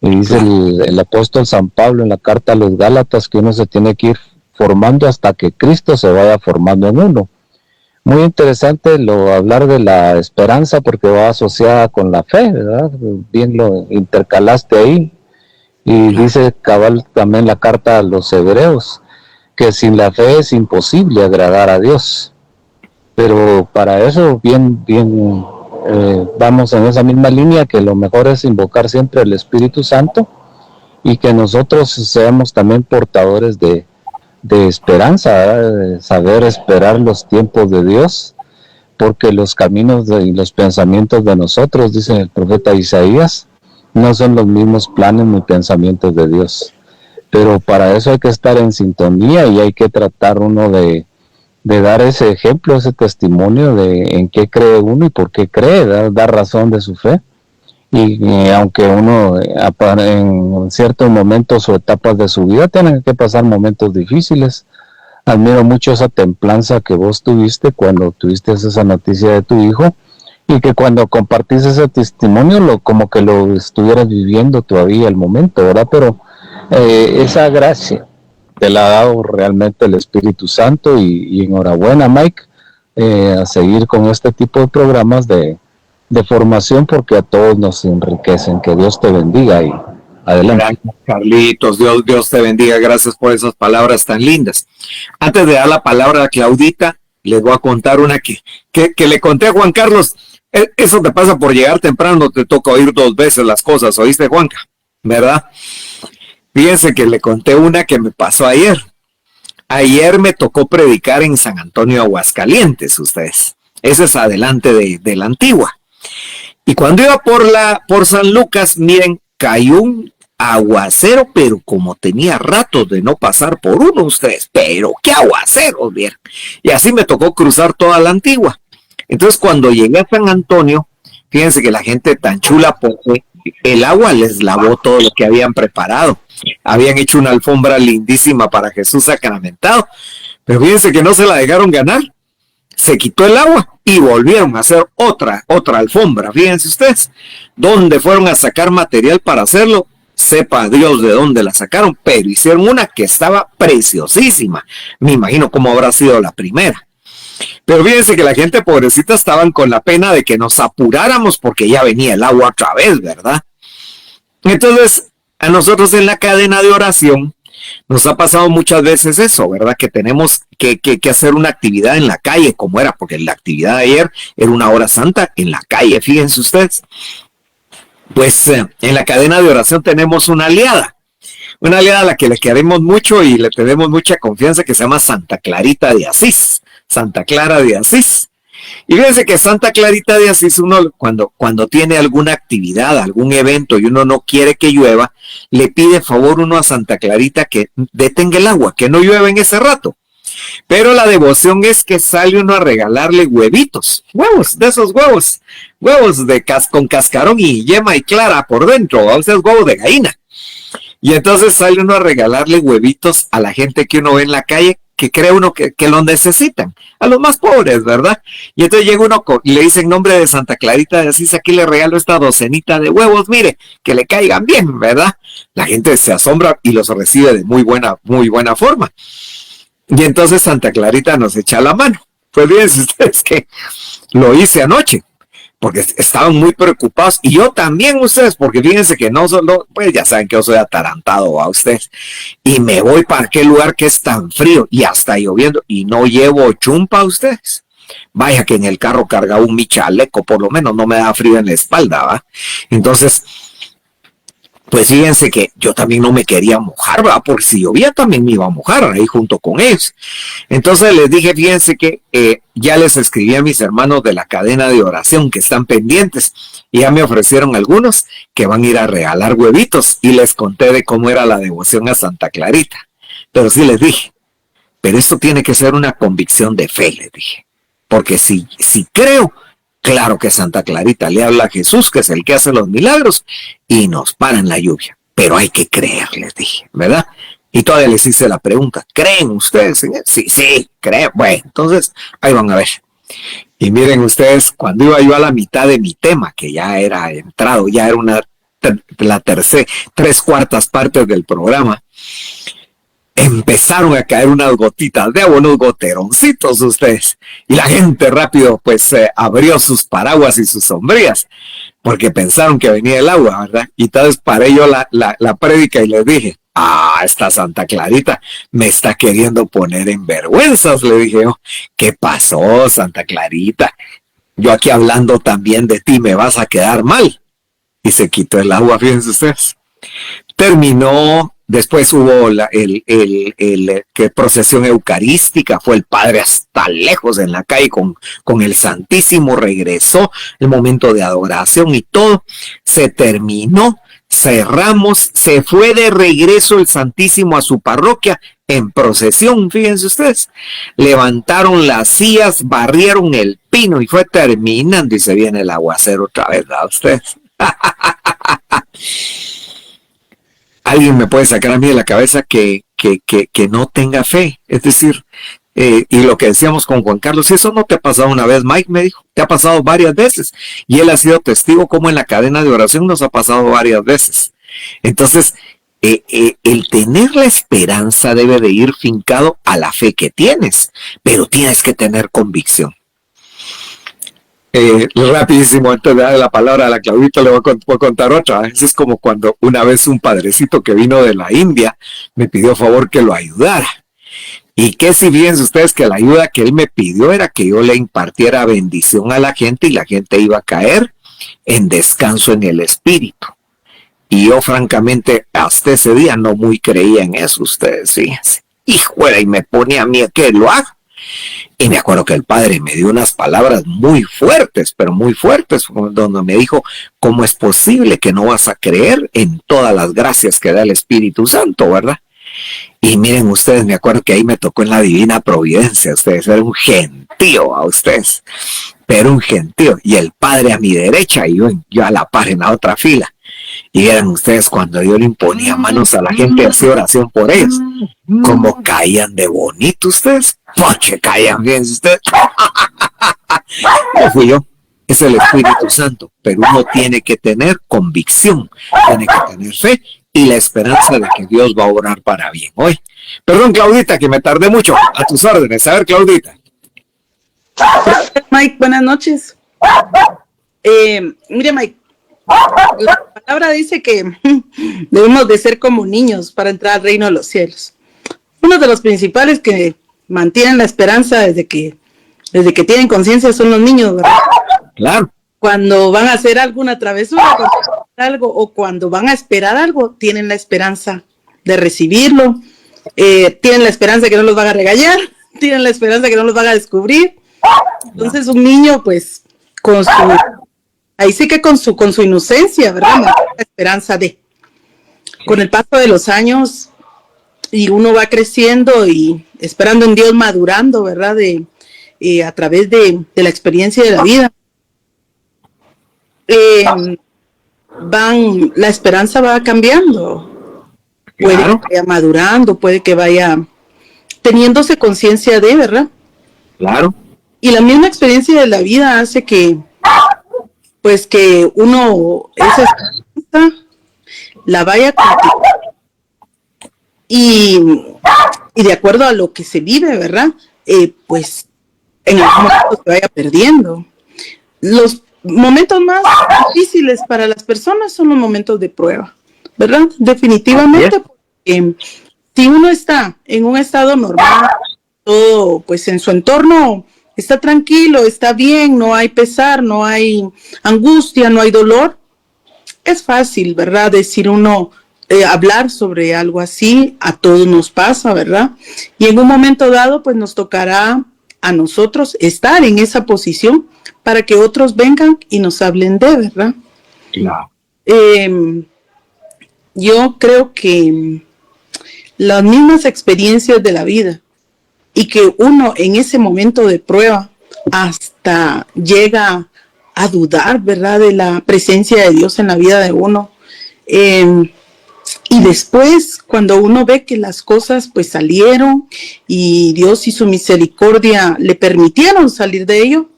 Y dice el apóstol San Pablo en la carta a los Gálatas que uno se tiene que ir formando hasta que Cristo se vaya formando en uno. Muy interesante hablar de la esperanza porque va asociada con la fe, ¿verdad? Bien lo intercalaste ahí. Y dice cabal también la carta a los Hebreos que sin la fe es imposible agradar a Dios. Pero para eso vamos en esa misma línea, que lo mejor es invocar siempre el Espíritu Santo y que nosotros seamos también portadores de esperanza, de saber esperar los tiempos de Dios, porque los caminos y los pensamientos de nosotros, dice el profeta Isaías, no son los mismos planes ni pensamientos de Dios. Pero para eso hay que estar en sintonía y hay que tratar uno de dar ese ejemplo, ese testimonio de en qué cree uno y por qué cree, dar razón de su fe. Y aunque uno en ciertos momentos o etapas de su vida tiene que pasar momentos difíciles, admiro mucho esa templanza que vos tuviste cuando tuviste esa noticia de tu hijo, y que cuando compartís ese testimonio como que lo estuvieras viviendo todavía el momento, ¿verdad? Pero esa gracia te la ha dado realmente el Espíritu Santo, y enhorabuena, Mike, a seguir con este tipo de programas de formación, porque a todos nos enriquecen. Que Dios te bendiga y adelante. Gracias, Carlitos, Dios te bendiga, gracias por esas palabras tan lindas. Antes de dar la palabra a Claudita, les voy a contar una que le conté a Juan Carlos. Eso te pasa por llegar temprano, te toca oír 2 veces las cosas, ¿oíste, Juanca? ¿Verdad? Fíjense que le conté una que me pasó ayer. Ayer me tocó predicar en San Antonio, Aguascalientes, ustedes. Ese es adelante de la Antigua. Y cuando iba por San Lucas, miren, cayó un aguacero, pero como tenía ratos de no pasar por uno, ustedes, pero qué aguacero, vieron. Y así me tocó cruzar toda la Antigua. Entonces, cuando llegué a San Antonio, fíjense que la gente tan chula, porque el agua les lavó todo lo que habían preparado. Habían hecho una alfombra lindísima para Jesús sacramentado, pero fíjense que no se la dejaron ganar. se quitó el agua y volvieron a hacer otra alfombra, fíjense ustedes. ¿Dónde fueron a sacar material para hacerlo? Sepa Dios de dónde la sacaron, pero hicieron una que estaba preciosísima. Me imagino cómo habrá sido la primera. Pero fíjense que la gente pobrecita estaban con la pena de que nos apuráramos porque ya venía el agua otra vez, ¿verdad? Entonces, a nosotros en la cadena de oración nos ha pasado muchas veces eso, ¿verdad? Que tenemos que hacer una actividad en la calle, como era, porque la actividad de ayer era una hora santa en la calle, fíjense ustedes. Pues en la cadena de oración tenemos una aliada a la que le queremos mucho y le tenemos mucha confianza, que se llama Santa Clarita de Asís, Santa Clara de Asís. Y fíjense que Santa Clarita de Asís, uno cuando tiene alguna actividad, algún evento y uno no quiere que llueva, le pide favor uno a Santa Clarita que detenga el agua, que no llueva en ese rato. Pero la devoción es que sale uno a regalarle huevitos, huevos, de esos huevos con cascarón y yema y clara por dentro, o sea, huevos de gallina. Y entonces sale uno a regalarle huevitos a la gente que uno ve en la calle, que cree uno que lo necesitan, a los más pobres, ¿verdad? Y entonces llega uno y le dice en nombre de Santa Clarita de Asís, aquí le regalo esta docenita de huevos, mire, que le caigan bien, ¿verdad? La gente se asombra y los recibe de muy buena forma. Y entonces Santa Clarita nos echa la mano. Pues fíjense ustedes que lo hice anoche, porque estaban muy preocupados, y yo también ustedes, porque fíjense que no solo, pues ya saben que yo soy atarantado a ustedes, y me voy para aquel lugar que es tan frío, y hasta lloviendo, y no llevo chumpa a ustedes. Vaya que en el carro cargaba un mi chaleco, por lo menos no me da frío en la espalda, ¿va? Entonces, pues fíjense que yo también no me quería mojar, ¿verdad? Porque si llovía también me iba a mojar ahí junto con ellos. Entonces les dije, fíjense que ya les escribí a mis hermanos de la cadena de oración que están pendientes y ya me ofrecieron algunos que van a ir a regalar huevitos y les conté de cómo era la devoción a Santa Clarita. Pero sí les dije, pero esto tiene que ser una convicción de fe, les dije. Porque si creo, claro que Santa Clarita le habla a Jesús, que es el que hace los milagros, y nos paran la lluvia. Pero hay que creer, les dije, ¿verdad? Y todavía les hice la pregunta, ¿creen ustedes en él? Sí, creo. Bueno, entonces, ahí van a ver. Y miren ustedes, cuando iba yo a la mitad de mi tema, que ya era entrado, ya era la tercera, 3/4 partes del programa, empezaron a caer unas gotitas de agua, unos goteroncitos ustedes. Y la gente rápido pues abrió sus paraguas y sus sombrillas, porque pensaron que venía el agua, ¿verdad? Y entonces paré yo la prédica y les dije, esta Santa Clarita me está queriendo poner en vergüenzas, le dije yo. ¿Qué pasó, Santa Clarita? Yo aquí hablando también de ti, me vas a quedar mal. Y se quitó el agua, fíjense ustedes. Terminó. Después hubo que procesión eucarística, fue el padre hasta lejos en la calle con el Santísimo, regresó el momento de adoración y todo, se terminó, cerramos, se fue de regreso el Santísimo a su parroquia en procesión, fíjense ustedes, levantaron las sillas, barrieron el pino y fue terminando y se viene el aguacero otra vez, ¿verdad ustedes? Alguien me puede sacar a mí de la cabeza que no tenga fe, es decir, y lo que decíamos con Juan Carlos, eso no te ha pasado una vez, Mike me dijo, te ha pasado varias veces, y él ha sido testigo como en la cadena de oración nos ha pasado varias veces. Entonces, el tener la esperanza debe de ir fincado a la fe que tienes, pero tienes que tener convicción. Rapidísimo, antes de darle la palabra a la Claudita, le voy a contar otra. Eso es como cuando una vez un padrecito que vino de la India me pidió favor que lo ayudara. Y que si fíjense ustedes que la ayuda que él me pidió era que yo le impartiera bendición a la gente y la gente iba a caer en descanso en el espíritu. Y yo francamente hasta ese día no muy creía en eso, ustedes fíjense. Híjole, y me pone a mí que lo haga. Y me acuerdo que el padre me dio unas palabras muy fuertes, pero muy fuertes, donde me dijo, ¿cómo es posible que no vas a creer en todas las gracias que da el Espíritu Santo, verdad? Y miren ustedes, me acuerdo que ahí me tocó en la Divina Providencia, ustedes, era un gentío a ustedes, pero un gentío, y el padre a mi derecha y yo a la par en la otra fila. Y vieran ustedes cuando yo le imponía manos a la gente y hacía oración por ellos, como caían de bonito ustedes, porque caían bien ustedes. No fui yo, es el Espíritu Santo, pero uno tiene que tener convicción, tiene que tener fe y la esperanza de que Dios va a obrar para bien hoy. Perdón, Claudita, que me tardé mucho. A tus órdenes. A ver, Claudita. Mike, buenas noches. Mire, Mike, la palabra dice que debemos de ser como niños para entrar al reino de los cielos. Uno de los principales que mantienen la esperanza desde que tienen conciencia son los niños, ¿verdad? Claro. Cuando van a hacer alguna travesura, algo, o cuando van a esperar algo, tienen la esperanza de recibirlo, tienen la esperanza de que no los van a regañar, tienen la esperanza de que no los van a descubrir. Entonces un niño, pues, ahí sí que con su inocencia, ¿verdad? La esperanza de. Con el paso de los años, y uno va creciendo y esperando en Dios, madurando, ¿verdad? A través de la experiencia de la vida. La esperanza va cambiando. Puede que vaya madurando, puede que vaya teniéndose conciencia de, ¿verdad? Claro. Y la misma experiencia de la vida hace que, pues, que uno esa esperanza la vaya cultivando y de acuerdo a lo que se vive, ¿verdad? Pues en algún momento se vaya perdiendo. Los momentos más difíciles para las personas son los momentos de prueba, ¿verdad? Definitivamente, porque si uno está en un estado normal, todo, pues en su entorno está tranquilo, está bien, no hay pesar, no hay angustia, no hay dolor, es fácil, ¿verdad? Decir uno, hablar sobre algo así, a todos nos pasa, ¿verdad? Y en un momento dado, pues nos tocará a nosotros estar en esa posición para que otros vengan y nos hablen de, ¿verdad? Claro. Yo creo que las mismas experiencias de la vida y que uno en ese momento de prueba hasta llega a dudar, ¿verdad?, de la presencia de Dios en la vida de uno. Y después, cuando uno ve que las cosas pues salieron y Dios y su misericordia le permitieron salir de ello,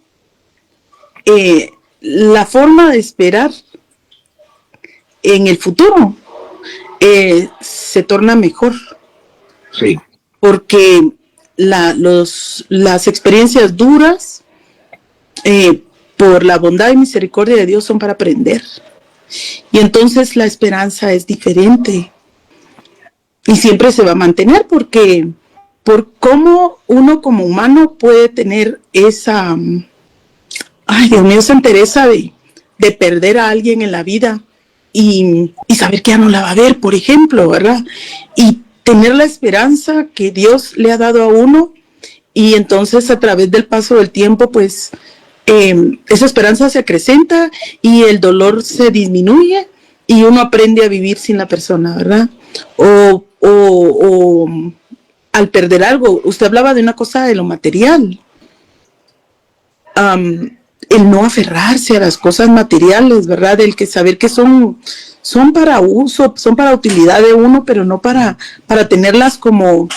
la forma de esperar en el futuro se torna mejor. Sí. Porque las experiencias duras, por la bondad y misericordia de Dios, son para aprender. Y entonces la esperanza es diferente. Y siempre se va a mantener porque por cómo uno como humano puede tener esa, ay Dios mío, esa entereza de perder a alguien en la vida y saber que ya no la va a ver, por ejemplo, ¿verdad? Y tener la esperanza que Dios le ha dado a uno y entonces a través del paso del tiempo, pues esa esperanza se acrecenta y el dolor se disminuye y uno aprende a vivir sin la persona, ¿verdad? O al perder algo, usted hablaba de una cosa de lo material, el no aferrarse a las cosas materiales, ¿verdad? El que saber que son para uso, son para utilidad de uno, pero no para tenerlas como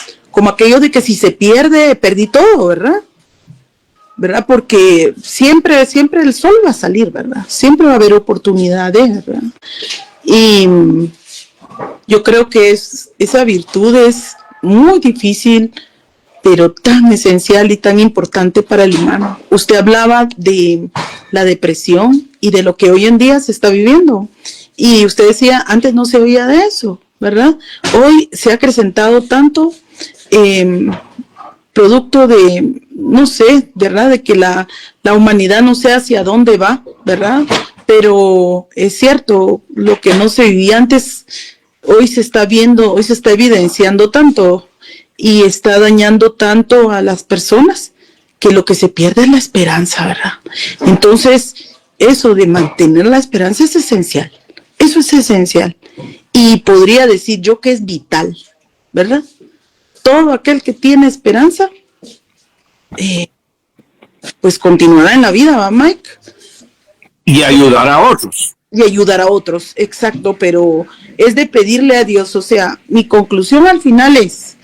aquello de que si se pierde, perdí todo, ¿verdad? Porque siempre el sol va a salir, ¿verdad? Siempre va a haber oportunidades, ¿verdad? Y yo creo que esa virtud es muy difícil, pero tan esencial y tan importante para el humano. Usted hablaba de la depresión y de lo que hoy en día se está viviendo. Y usted decía, antes no se oía de eso, ¿verdad? Hoy se ha acrecentado tanto producto de, no sé, ¿verdad? De que la humanidad no sé hacia dónde va, ¿verdad? Pero es cierto, lo que no se vivía antes, hoy se está viendo, hoy se está evidenciando tanto y está dañando tanto a las personas que lo que se pierde es la esperanza, ¿verdad? Entonces, eso de mantener la esperanza es esencial. Eso es esencial. Y podría decir yo que es vital, ¿verdad? Todo aquel que tiene esperanza, pues continuará en la vida, ¿va, Mike? Y ayudar a otros. Y ayudar a otros, exacto, pero es de pedirle a Dios. O sea, mi conclusión al final es,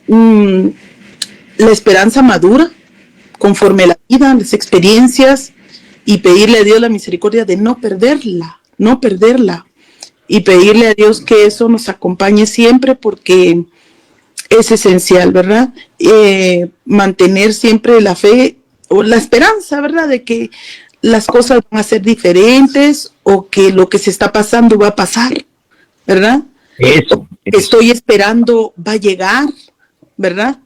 la esperanza madura conforme la vida, las experiencias, y pedirle a Dios la misericordia de no perderla, y pedirle a Dios que eso nos acompañe siempre, porque es esencial, ¿verdad? Mantener siempre la fe o la esperanza, ¿verdad? De que las cosas van a ser diferentes, o que lo que se está pasando va a pasar, ¿verdad? Eso. Estoy esperando va a llegar, ¿verdad?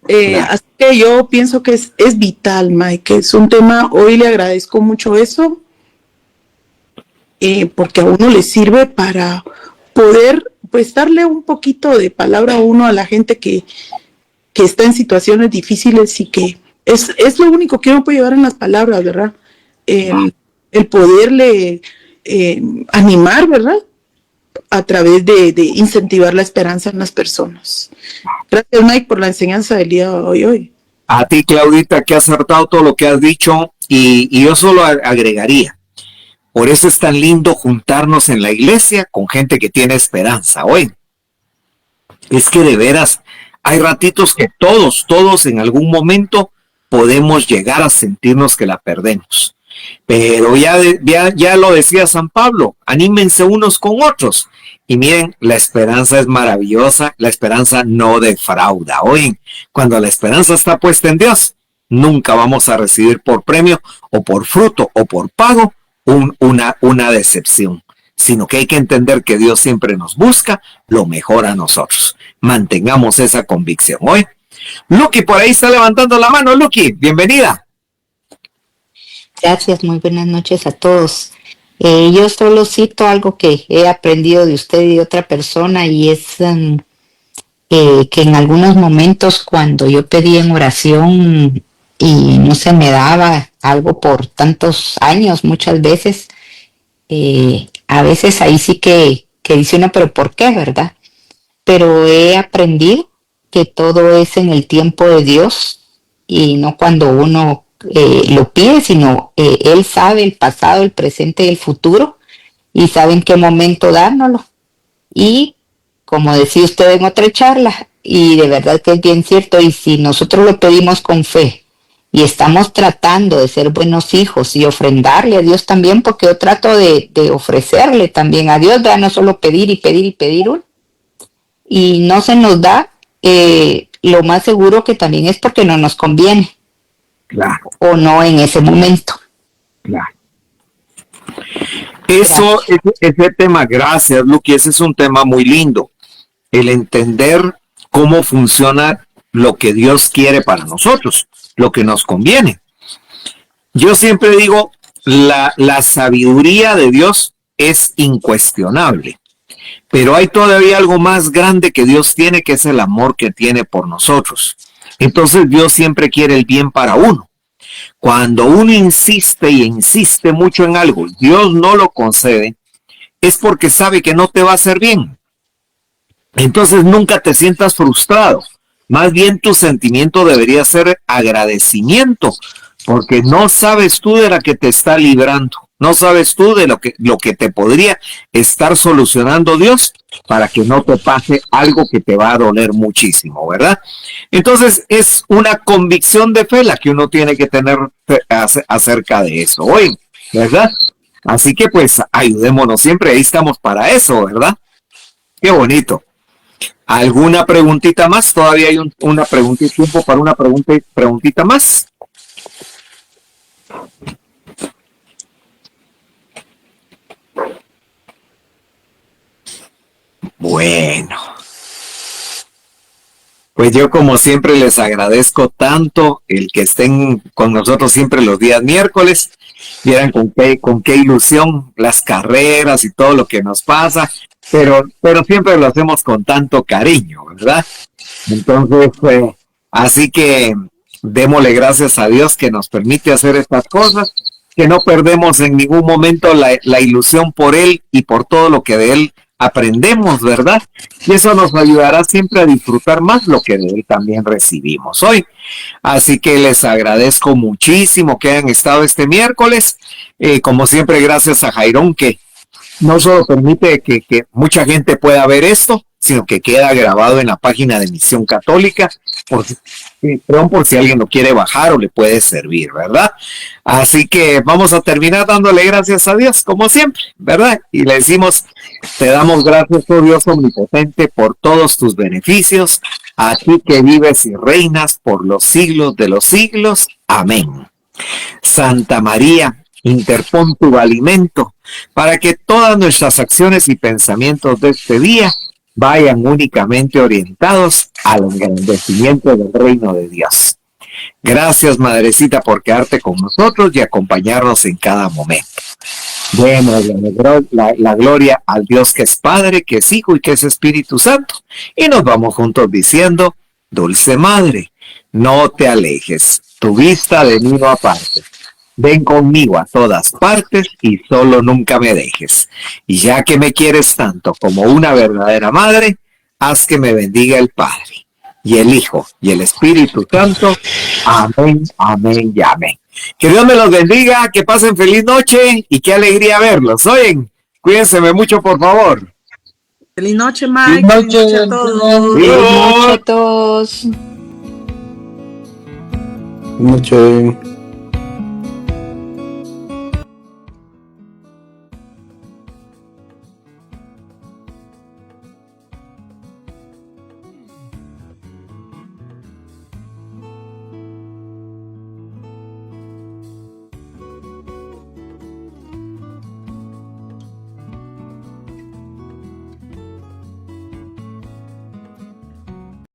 Claro. Así que yo pienso que es vital, Mike, que es un tema. Hoy le agradezco mucho eso, porque a uno le sirve para poder, pues, darle un poquito de palabra a uno, a la gente que está en situaciones difíciles, y que es lo único que uno puede llevar en las palabras, ¿verdad? El poderle animar, ¿verdad? A través de incentivar la esperanza en las personas. Gracias, Mike, por la enseñanza del día de hoy. A ti, Claudita, que has acertado todo lo que has dicho, y yo solo agregaría, por eso es tan lindo juntarnos en la iglesia con gente que tiene esperanza. Hoy es que de veras hay ratitos que todos en algún momento podemos llegar a sentirnos que la perdemos. Pero ya lo decía San Pablo, anímense unos con otros. Y miren, la esperanza es maravillosa, la esperanza no defrauda. Oye, cuando la esperanza está puesta en Dios, nunca vamos a recibir por premio o por fruto o por pago una decepción, sino que hay que entender que Dios siempre nos busca lo mejor a nosotros. Mantengamos esa convicción. Hoy, Lucky por ahí está levantando la mano. Lucky, bienvenida. Gracias, muy buenas noches a todos. Yo solo cito algo que he aprendido de usted y de otra persona, y es que en algunos momentos, cuando yo pedí en oración y no se me daba algo por tantos años, muchas veces, a veces ahí sí que dice uno, pero ¿por qué, verdad? Pero he aprendido que todo es en el tiempo de Dios, y no cuando uno lo pide, sino Él sabe el pasado, el presente y el futuro, y sabe en qué momento dárnoslo. Y como decía usted en otra charla, y de verdad que es bien cierto, y si nosotros lo pedimos con fe y estamos tratando de ser buenos hijos y ofrendarle a Dios también, porque yo trato de ofrecerle también a Dios, ¿verdad? No solo pedir y pedir y pedir uno, y no se nos da, lo más seguro que también es porque no nos conviene. Claro. O no en ese momento. Claro. Eso, ese tema, gracias, Lucky, ese es un tema muy lindo. El entender cómo funciona lo que Dios quiere para nosotros, lo que nos conviene. Yo siempre digo, la sabiduría de Dios es incuestionable, pero hay todavía algo más grande que Dios tiene, que es el amor que tiene por nosotros. Entonces Dios siempre quiere el bien para uno. Cuando uno insiste y insiste mucho en algo, Dios no lo concede, es porque sabe que no te va a hacer bien. Entonces nunca te sientas frustrado. Más bien tu sentimiento debería ser agradecimiento, porque no sabes tú de la que te está librando. No sabes tú de lo que te podría estar solucionando Dios para que no te pase algo que te va a doler muchísimo, ¿verdad? Entonces es una convicción de fe la que uno tiene que tener acerca de eso hoy, ¿verdad? Así que pues ayudémonos siempre, ahí estamos para eso, ¿verdad? Qué bonito. ¿Alguna preguntita más? Todavía hay una preguntita, tiempo para una preguntita más. Bueno, pues yo como siempre les agradezco tanto el que estén con nosotros siempre los días miércoles. Vieran con qué ilusión las carreras y todo lo que nos pasa, pero siempre lo hacemos con tanto cariño, ¿verdad? Entonces, así que démosle gracias a Dios que nos permite hacer estas cosas, que no perdemos en ningún momento la ilusión por Él y por todo lo que de Él aprendemos, ¿verdad? Y eso nos ayudará siempre a disfrutar más lo que de Él también recibimos hoy. Así que les agradezco muchísimo que hayan estado este miércoles. Como siempre, gracias a Jairón, que no solo permite que mucha gente pueda ver esto, sino que queda grabado en la página de Misión Católica, por si alguien lo quiere bajar o le puede servir, ¿verdad? Así que vamos a terminar dándole gracias a Dios, como siempre, ¿verdad? Y le decimos, te damos gracias, oh Dios omnipotente, por todos tus beneficios, a ti que vives y reinas por los siglos de los siglos. Amén. Santa María, interpon tu alimento para que todas nuestras acciones y pensamientos de este día vayan únicamente orientados al engrandecimiento del reino de Dios. Gracias, Madrecita, por quedarte con nosotros y acompañarnos en cada momento. Demos la gloria al Dios que es Padre, que es Hijo y que es Espíritu Santo. Y nos vamos juntos diciendo, Dulce Madre, no te alejes, tu vista de mí no aparte. Ven conmigo a todas partes y solo nunca me dejes. Y ya que me quieres tanto como una verdadera madre, haz que me bendiga el Padre, y el Hijo, y el Espíritu Santo. Amén, amén y amén. Que Dios me los bendiga, que pasen feliz noche y qué alegría verlos. Oyen, cuídense mucho, por favor. Feliz noche, Mike. Feliz noche a todos. Buenas noches a todos. Mucho.